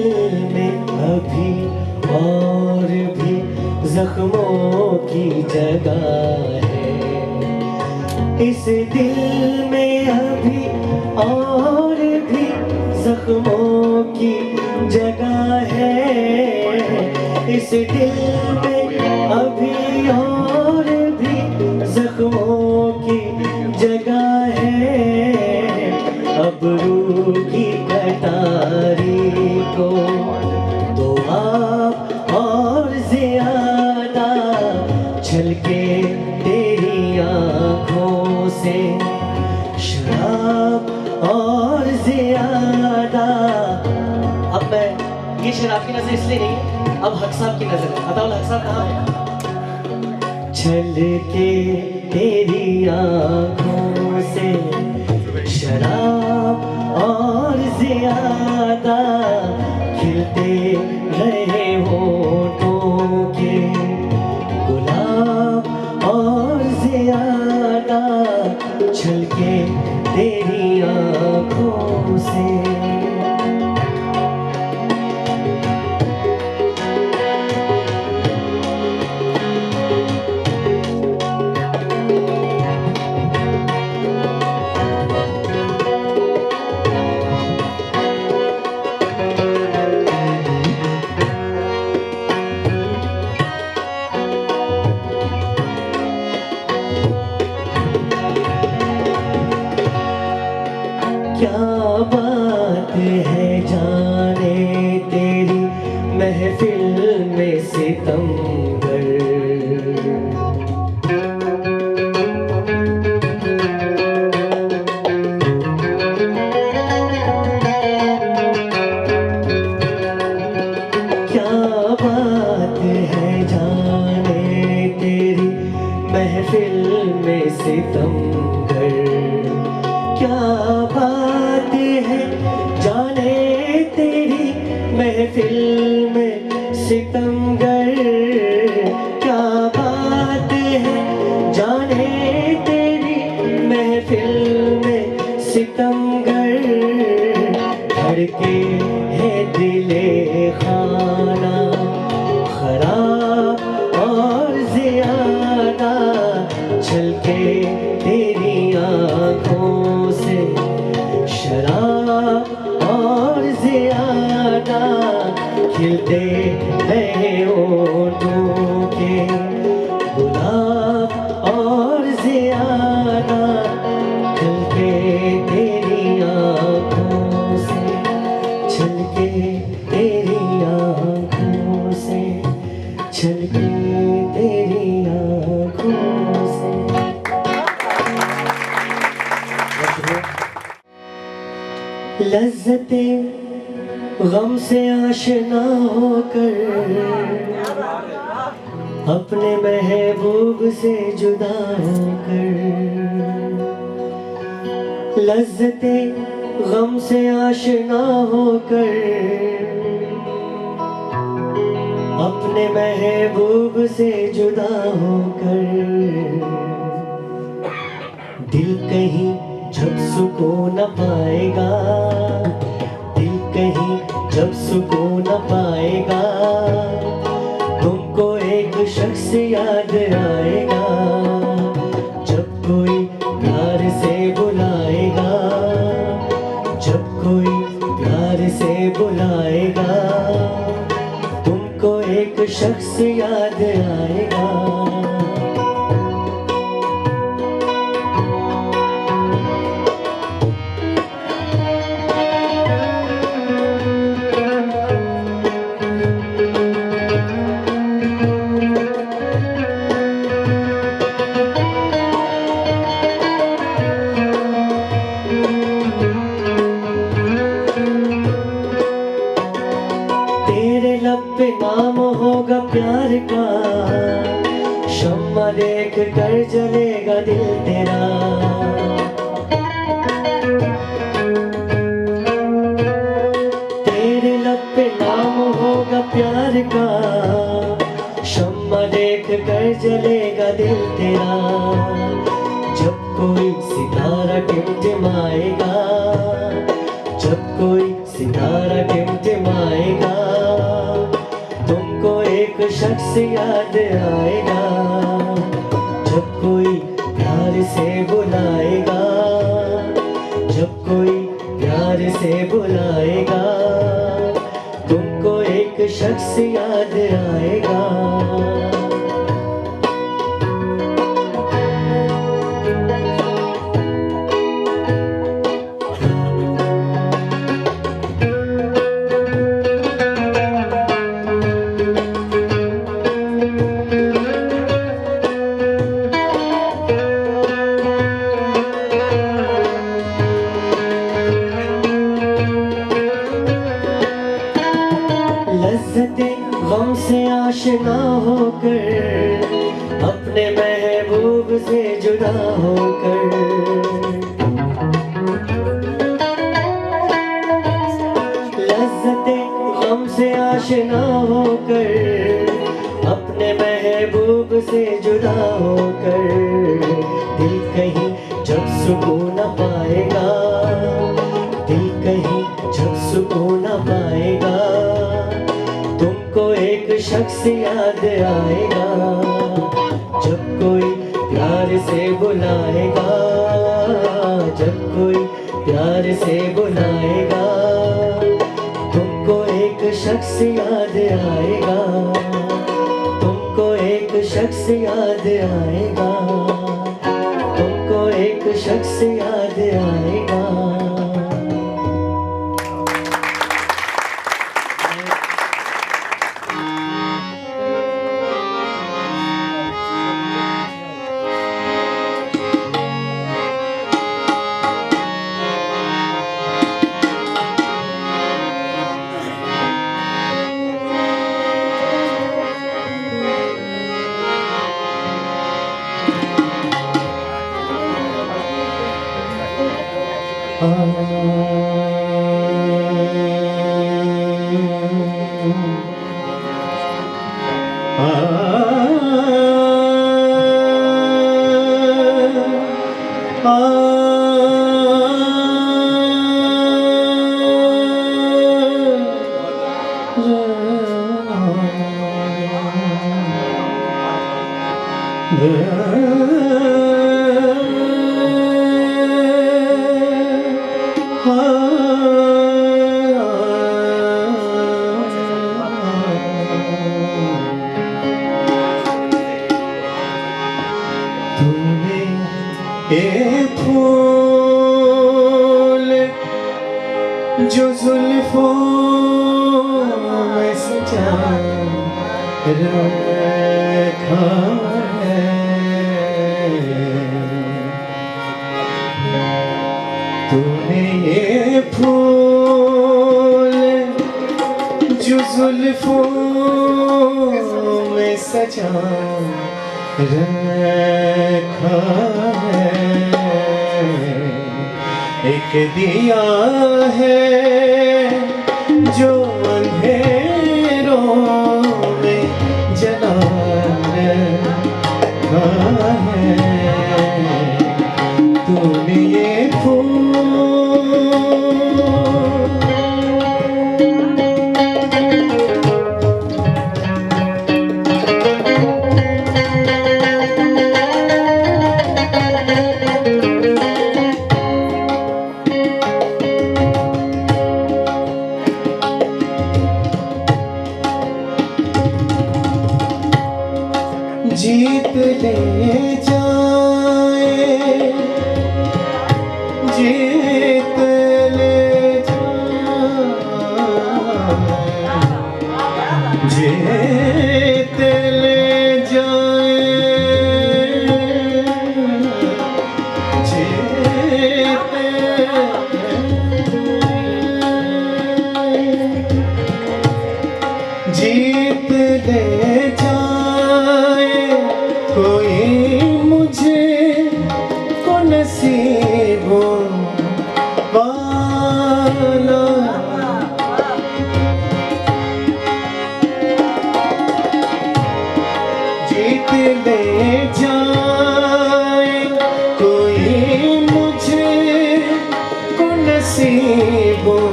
में अभी और भी जख्मों की जगह है इस दिल में अभी और भी जख्मों की जगह है इस दिल में अभी और भी जख्मों की जगह है अब रूह की कटारी को तो आप और ज्यादा छलके तेरी आँखों से शराब और ज्यादा अब मैं ये शराब की नजर इसलिए नहीं अब हक साहब की नजर है बताओ हक साहब कहाँ है छलके तेरी आँखों से शराब और ज्यादा खिलते रहे होठों के गुलाब और ज्यादा छलके तेरी आँखों से क्या बात है जाने तेरी महफिल में सितमगर क्या बात है जाने तेरी महफिल में सितमगर क्या बात है जाने तेरी महफिल में सितमगर क्या बात है जाने तेरी महफिल में सितमगर धड़के है दिले खाना खराब और ज्यादा छलके तेरी आँखों से शराब और ज्यादा खिलते रहे होठों के गुलाब और ज्यादा खिलते तेरी आँखों से छलके तेरी आँखों से छलके तेरी आँखों से लज्जते गम से आशना होकर अपने महबूब से जुदा होकर लज्जते गम से आशना होकर अपने महबूब से जुदा होकर दिल कहीं जब सुकून न पाएगा, दिल कहीं जब सुकून न पाएगा, तुमको एक शख्स याद आएगा जब कोई प्यार से बुलाएगा, जब कोई प्यार से बुलाएगा, तुमको एक शख्स याद आएगा। नाम होगा प्यार का, शम्मा देख कर जलेगा दिल तेरा। तेरे लब पे नाम होगा प्यार का, शम्मा देख कर जलेगा दिल तेरा। जब कोई सितारा टिमटिमाएगा, जब कोई सितारा टिमटिमाएगा, तुमको एक शख्स याद आएगा जब कोई प्यार से बुलाएगा, जब कोई प्यार से बुलाएगा, तुमको एक शख्स याद आएगा। गम से आशना होकर अपने महबूब से जुदा होकर, लज़्ज़ते गम से आशना होकर अपने महबूब से जुदा होकर, दिल कहीं जब सुकून न पाएगा, दिल कहीं जब सुकून न पाएगा, तुमको एक शख्स याद आएगा जब कोई प्यार से बुलाएगा, जब कोई प्यार से बुलाएगा, तुमको एक शख्स याद आएगा, तुमको एक शख्स याद आएगा, तुमको एक शख्स याद आएगा। जो जुल्फों में सजा रखा है, तूने ये फूल जो जुल्फों में सजा रखा है, एक दिया है जो अंधेरों में जला रखा है, तूने ये जीत ले जाए, जीत ले जाए, जीत ले जाए, जीत ले जाए कोई मुझे को नसीबों वाला, जीत ले जाए कोई मुझे को नसीबों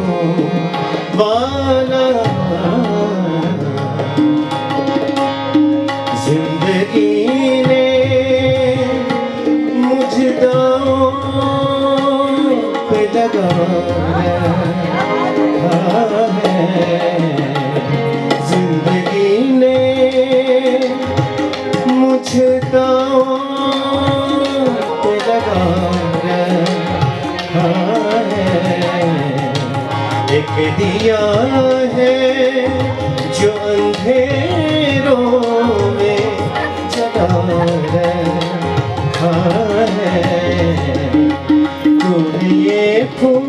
वाला, जिंदगी ने मुझे दांव पे लगा रखा है, जिंदगी ने मुझे दांव पे लगा रखा है, एक दिया है जो अंधेरों में जला रखा है, तूने ये फूल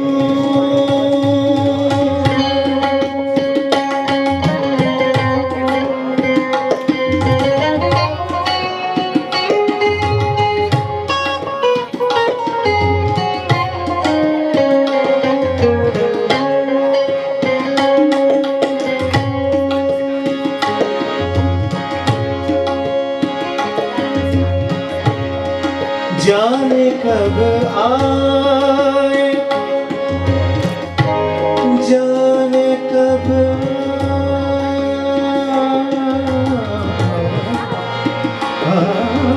जाने कब आए, जाने कब आए,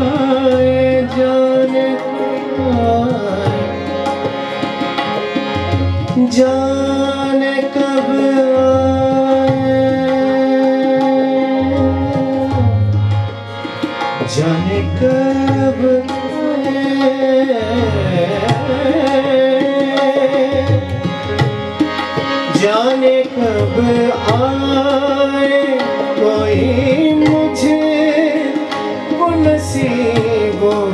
जाने कब आए, जाने कब आए, जाने कब जाने कब आए कोई मुझे वो नसीबों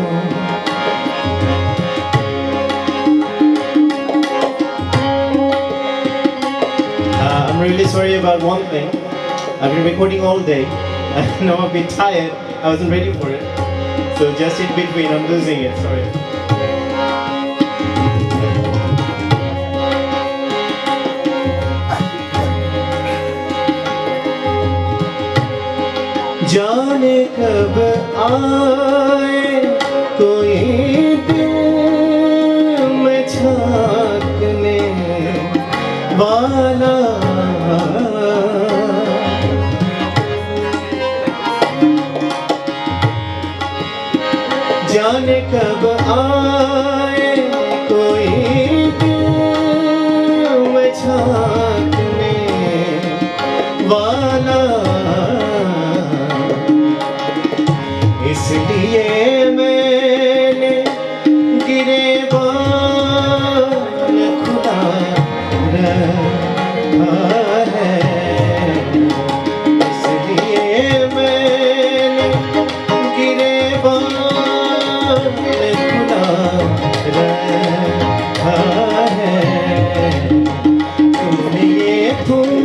I'm really sorry about one thing. I've been recording all day. I know I'm a bit tired. I wasn't ready for it. So just in between, I'm losing it. Sorry. जाने कब आए कोई दिल में झांकने वाला, जाने कब आए कोई दिल में झांकने वाला, इसलिए मैंने गिरेबान खुदा रखा है, इसलिए मैंने गिरेबान खुदा रखा है, तूने ये फूल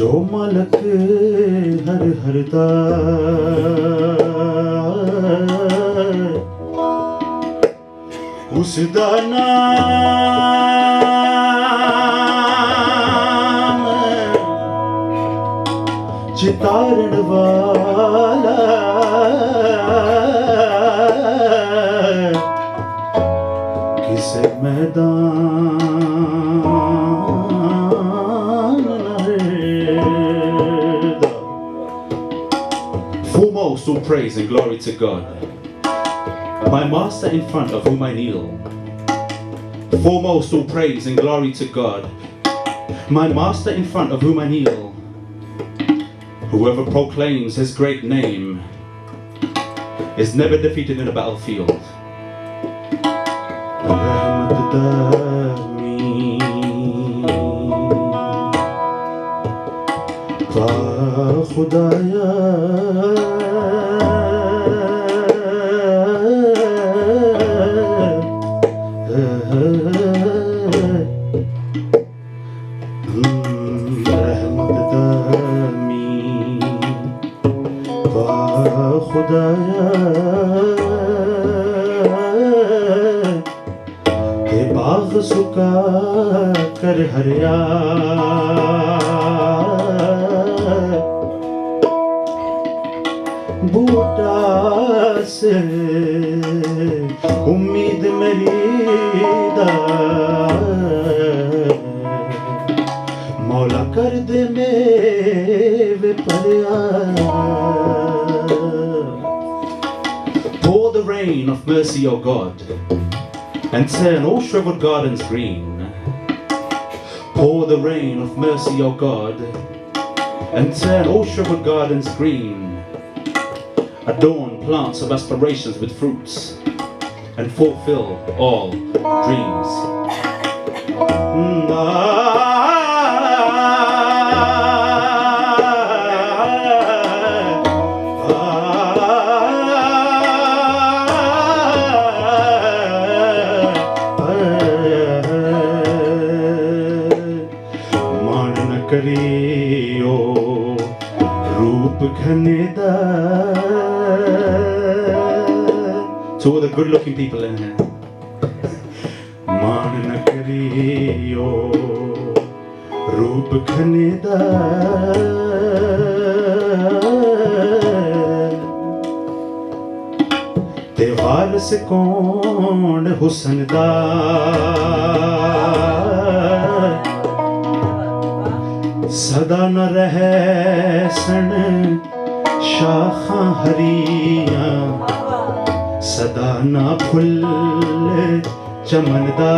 जो मालक हर हर दा उस दा नाम चितारण वाला किसे मैदान Foremost all praise and glory to God, my master in front of whom I kneel. Foremost all praise and glory to God, my master in front of whom I kneel. Whoever proclaims his great name is never defeated in a battlefield. कर हरिया बूटा से उम्मीद मेरी दा मौला कर दे मेरे परिया. Pour the rain of mercy, O God, and turn all shriveled gardens green. Pour the rain of mercy, O God, and turn all shriveled gardens green. Adorn plants of aspirations with fruits, and fulfill all dreams. करियो रूप घनेदा. To all the good-looking people in here, मान न करियो रूप घनेदा. त्योहार से कौन हुसनदा सदा न रहे सन शाखां हरियां सदा न फुल चमनदा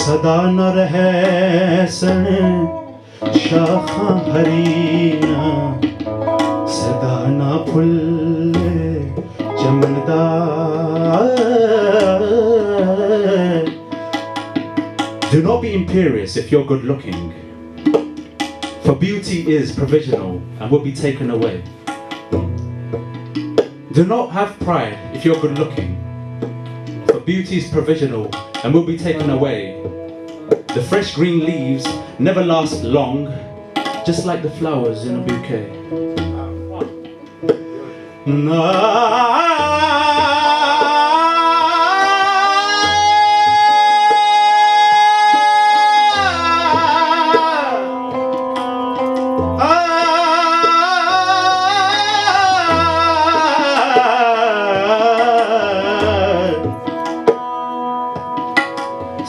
सदा न रहे सन शाखां हरियां सदा न full चमनदा. do not be imperious if you're good looking, for beauty is provisional and will be taken away. Do not have pride if you're good looking, for beauty is provisional and will be taken away. The fresh green leaves never last long, just like the flowers in a bouquet.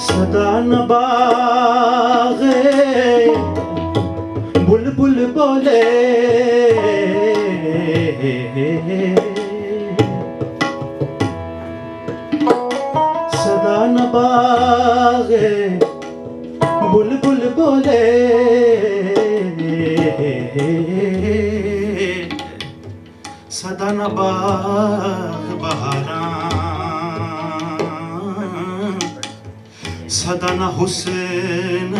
सदा न बागे बुलबुल बोले सदा न बागे बुलबुल बोले सदा न बाग बहारा सदा न हुसैन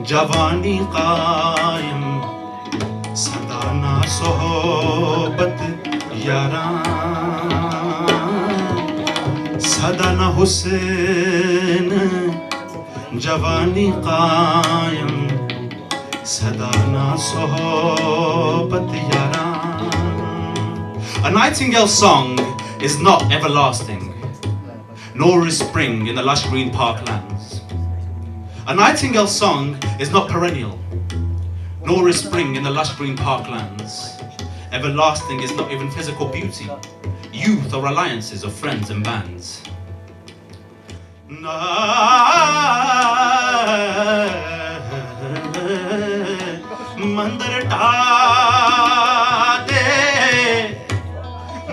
जवानी कायम सदा न सोहबत यारा सदा न हुसैन जवानी कायम sada na sohbat yaran. A nightingale's song is not everlasting, nor is spring in the lush green parklands. A nightingale's song is not perennial, nor is spring in the lush green parklands. Everlasting is not even physical beauty, youth or alliances of friends and bands. Mandar ta de,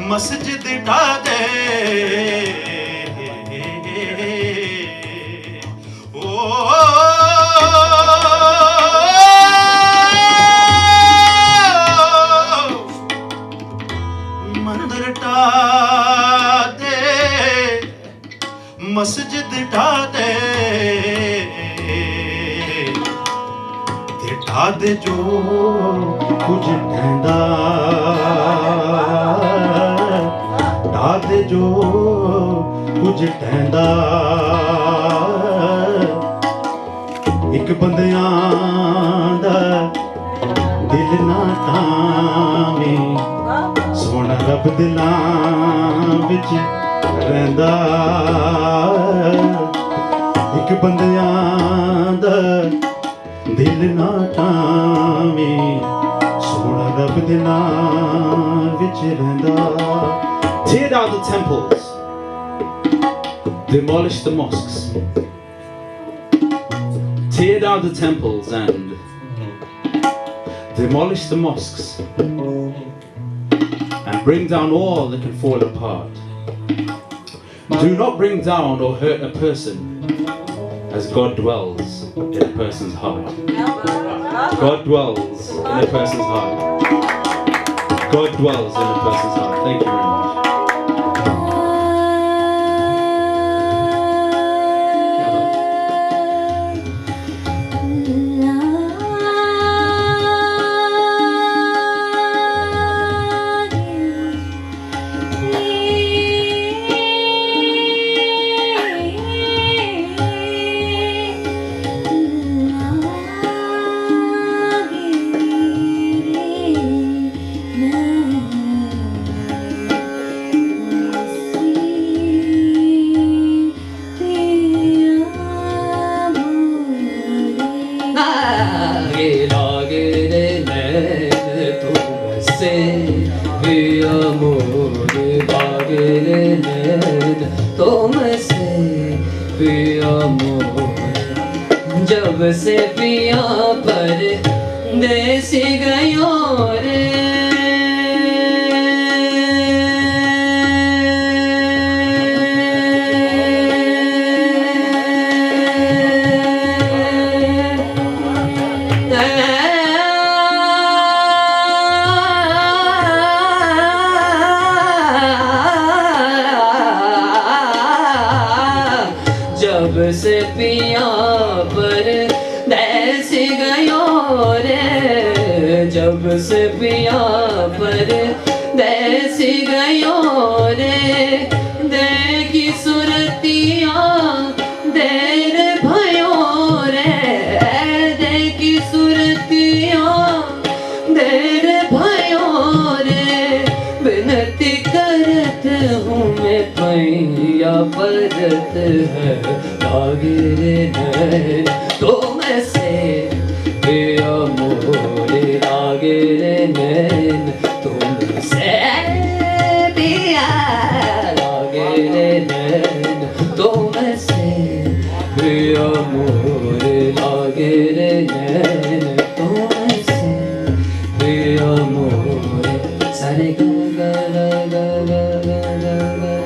masjid ta de. मस्जिद ढादे ते ढादे जो कुछ ठहंदा ढादे जो कुछ ठहंदा एक बंदियां दा दिल ना तावें सोना रब दिलां विच रहंदा एक बंदियां दा दिल ना टावें सोना रब दिलां विच रहंदा. Tear down the temples, demolish the mosques. Tear down the temples and demolish the mosques, and bring down all that can fall apart. Do not bring down or hurt a person, as God dwells in a person's heart. God dwells in a person's heart. God dwells in a person's heart. Thank you very much. जब से पिया पर देसी गयो रे जब से पिया पर देस गयो रे जब से पिया पर देस गयो रे देखी सुरतिया देर भयो रे देखी सुरतिया देर भयो रे विनती करत हूँ मैं पैया परत है लागे नैन तुम से पिया मोरे लागे नैन तुम से पिया लागे नैन तुम से पिया मोरे लागे नैन तुम से पिया मोरे सारे गा गा गा गा गा गा गा गा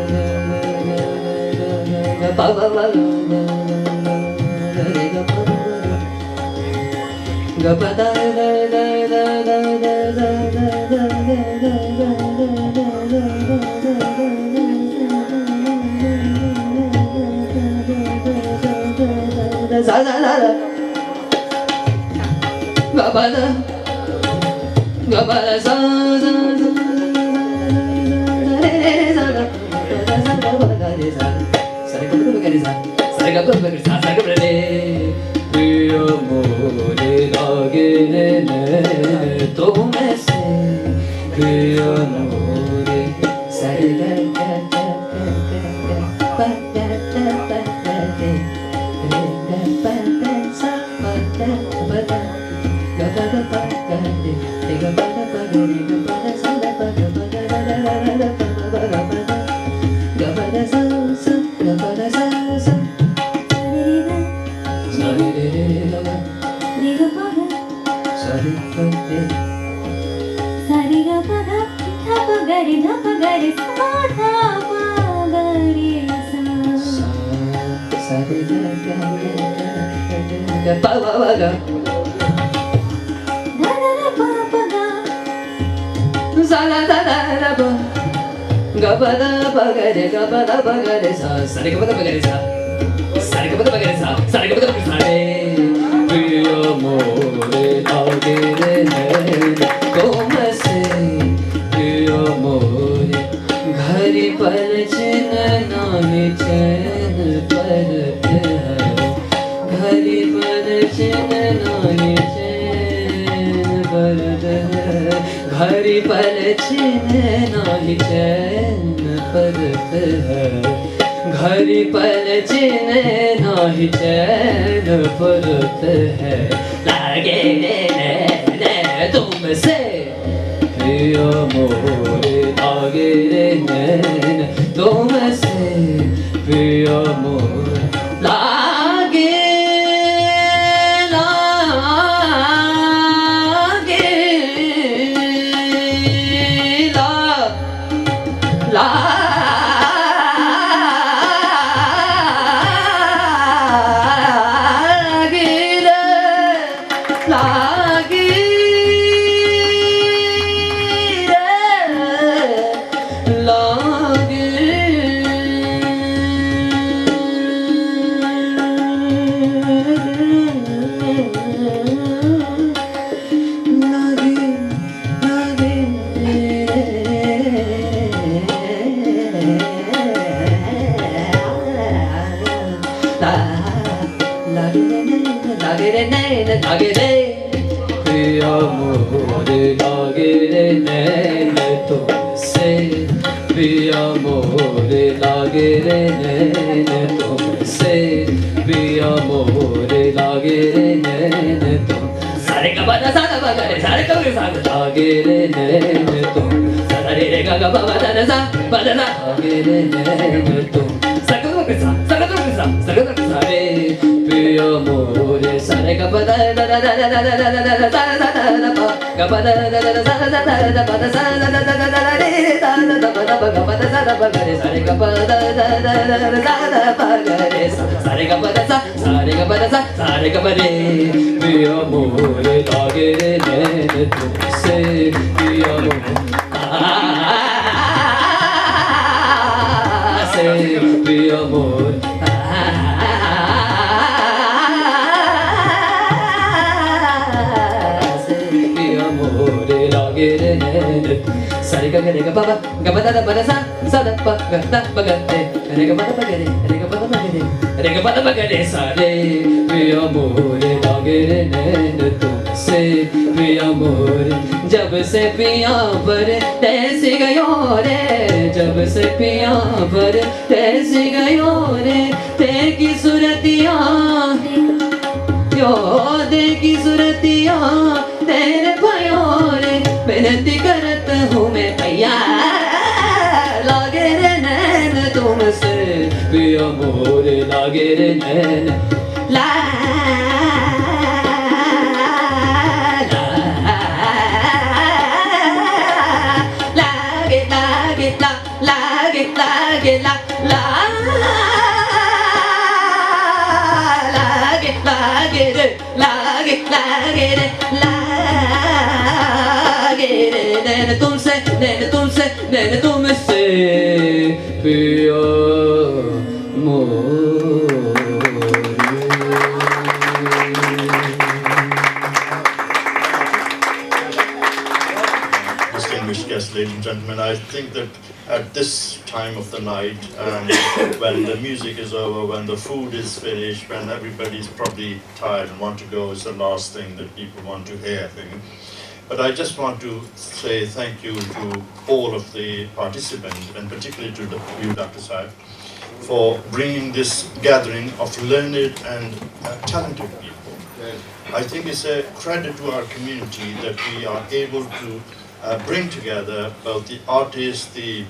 पिया मोरे लागे रे नैन तुमसे पिया मोरे सारे गा गा गा गा गा पा गा गा पा गा रे रे गा पा गा सा पा गा पा गा गा पा गा पा गा रे रे गा पा गा पा गा रे गा पा गा सा गा पा गा पा गा रा रा रा रा पा गा गा पा गा गा पा गा सा सा गा पा गा सा सा सा रे रे रे रे गा गा रे गा पा गा सा रे गा रे सा रे गा पा गा धा पा गा रे धा पा गा रे सा धा पा गा रे सा सा रे गा गा गा गा पा गा पा गा धा धा धा पा पा गा सा धा धा धा धा पा गा पा धा पा गा रे गा पा धा पा गा रे सा सा रे गा पा धा पा गा रे सा सा रे गा पा धा पा गा रे सा सा रे गा पा धा पा गा रे पिया मोरे लागे रे नैन तुमसे पिया मोरे घरी पलछन नाहि चैन परत है घरी पलछन नाहि चैन परत है घरी पलछन नाहि चैन परत है घरी पलछन नाहि चैन परत है लागे रे नैन तुमसे पिया मोरे लागे रे नैन तुमसे पिया मोरे लागे लागे ला लागे रे लागे लागे रे नैन लागे रे पिया मोरे लागे रे नैन तुमसे पिया मोरे लागे रे नैन तुमसे पिया मोरे लागे रे नैन तुम सारे का बदा सा गा गा रे सारे का सा लागे रे नैन तुम सारे रे गा गा बदा सा बदा सा लागे रे नैन तुम सगा रे पिया मोरे सारे का बदा दा दा दा दा दा दा दा दा दा दा दा गा बदा दा दा दा दा दा दा दा बदा सा दा दा दा दा रे दा दा दा बदा गा बदा सा दा बदा रे सारे का बदा दा दा दा दा दा दा रे सारे का बदा सा सारे का बदा सा सारे का बदे पिया मोरे लागे रे नैन तुमसे पिया मोरे से पिया मोरे लागे रे नैन सारे गा रे गा बाबा गा बदा दा बदा सा सा दा पा गा दा पा गा रे गा बदा पा गा रे गा बदा पा गा रे गा बदा पा गा रे सारे पिया मोरे लागे रे नैन तुमसे पिया मोरे जब से पिया पर तैसे गयो रे जब से पिया पर तैसे गयो रे तेरी सूरतिया यो देखी सूरतिया तेरे भयो रे विनती करत हूँ मैं भैया लागे रे नैन तुमसे पिया मोरे लागे रे नैन ला लागे लागे ला लागे लागे ला ला लागे रे लागे लागे रे लागे रे नैन तुमसे पिया Distinguished guests, ladies and gentlemen, I think that at this time of the night, when the music is over, when the food is finished, when everybody's probably tired and want to go, is the last thing that people want to hear. But I just want to say thank you to all of the participants, and particularly to you, Dr. Saib, for bringing this gathering of learned and talented people. I think it's a credit to our community that we are able to bring together both the artists, the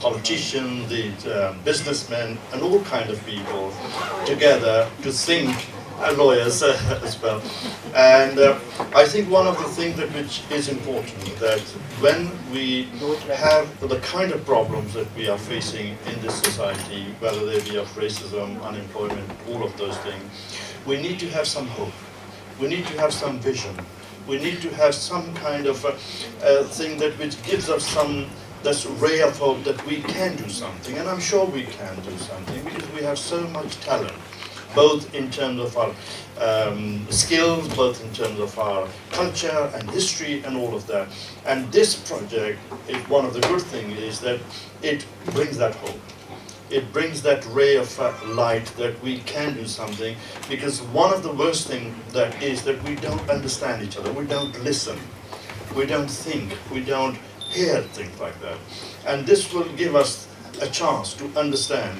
politicians, the businessmen, and all kinds of people together to think, lawyers as well. And I think one of the things that which is important, that when we have the kind of problems that we are facing in this society, whether they be of racism, unemployment, all of those things, we need to have some hope. We need to have some vision. We need to have some kind of thing that which gives us some this ray of hope that we can do something, and I'm sure we can do something because we have so much talent, both in terms of our skills, both in terms of our culture and history and all of that. And this project, one of the good things is that it brings that hope. It brings that ray of light that we can do something, because one of the worst things that is that we don't understand each other, we don't listen, we don't think, we don't hear things like that. And this will give us a chance to understand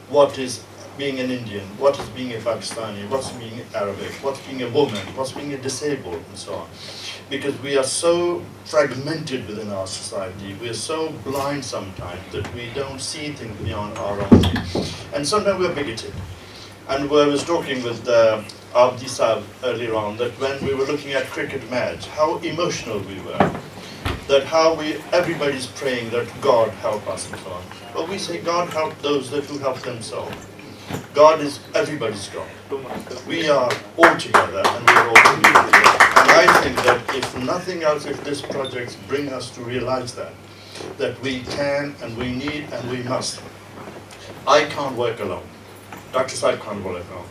what is being an Indian, what is being a Pakistani, what's being Arabic, what's being a woman, what's being a disabled, and so on. Because we are so fragmented within our society, we are so blind sometimes that we don't see things beyond our own thing. And sometimes we are bigoted. And I was talking with Abdi Saab earlier on, that when we were looking at cricket match, how emotional we were. That how everybody's praying that God help us and so on. But we say God help those who help themselves. God is everybody's God. We are all together and we are all together. And I think that if nothing else, if this project brings us to realize that we can and we need and we must. I can't work alone. Dr. Saib can't work alone.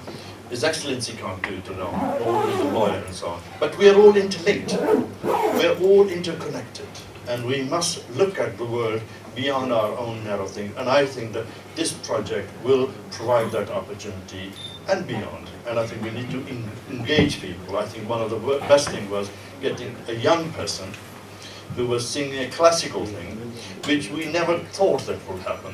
His Excellency can't do it alone, or the lawyer and so on. But we are all interlinked. We are all interconnected. And we must look at the world beyond our own narrow thing. And I think that this project will provide that opportunity and beyond. And I think we need to engage people. I think one of the best things was getting a young person who was singing a classical thing, which we never thought that would happen,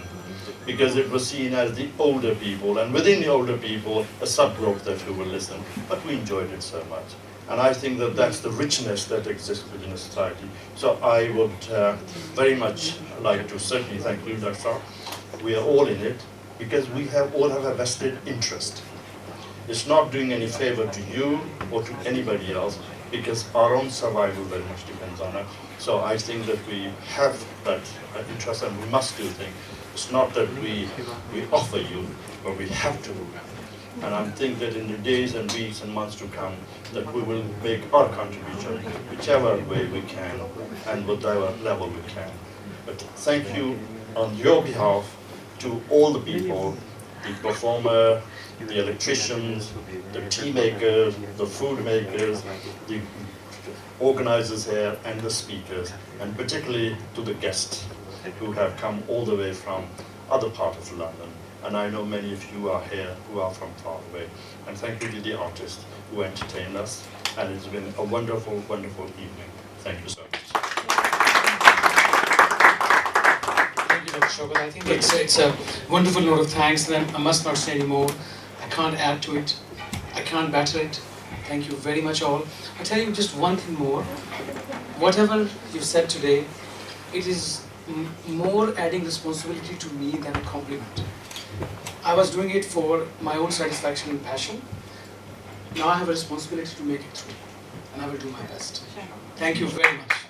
because it was seen as the older people, and within the older people, a subgroup that who will listen. But we enjoyed it so much. And I think that that's the richness that exists within a society. So I would very much like to certainly thank you, Dr. We are all in it, because we all have a vested interest. It's not doing any favor to you or to anybody else, because our own survival very much depends on it. So I think that we have that interest and we must do things. It's not that we offer you, but we have to. And I think that in the days and weeks and months to come, that we will make our contribution whichever way we can and whatever level we can. But thank you on your behalf to all the people, the performer, the electricians, the tea makers, the food makers, the organizers here, and the speakers, and particularly to the guests who have come all the way from other parts of London. And I know many of you are here who are from far away. And thank you to the artists who entertained us. And it's been a wonderful, wonderful evening. Thank you so much. Thank you, Dr. Chopra. I think it's a wonderful note of thanks, and I must not say any more. I can't add to it. I can't better it. Thank you very much all. I'll tell you just one thing more. Whatever you've said today, it is more adding responsibility to me than a compliment. I was doing it for my own satisfaction and passion. Now I have a responsibility to make it through, and I will do my best. Thank you very much.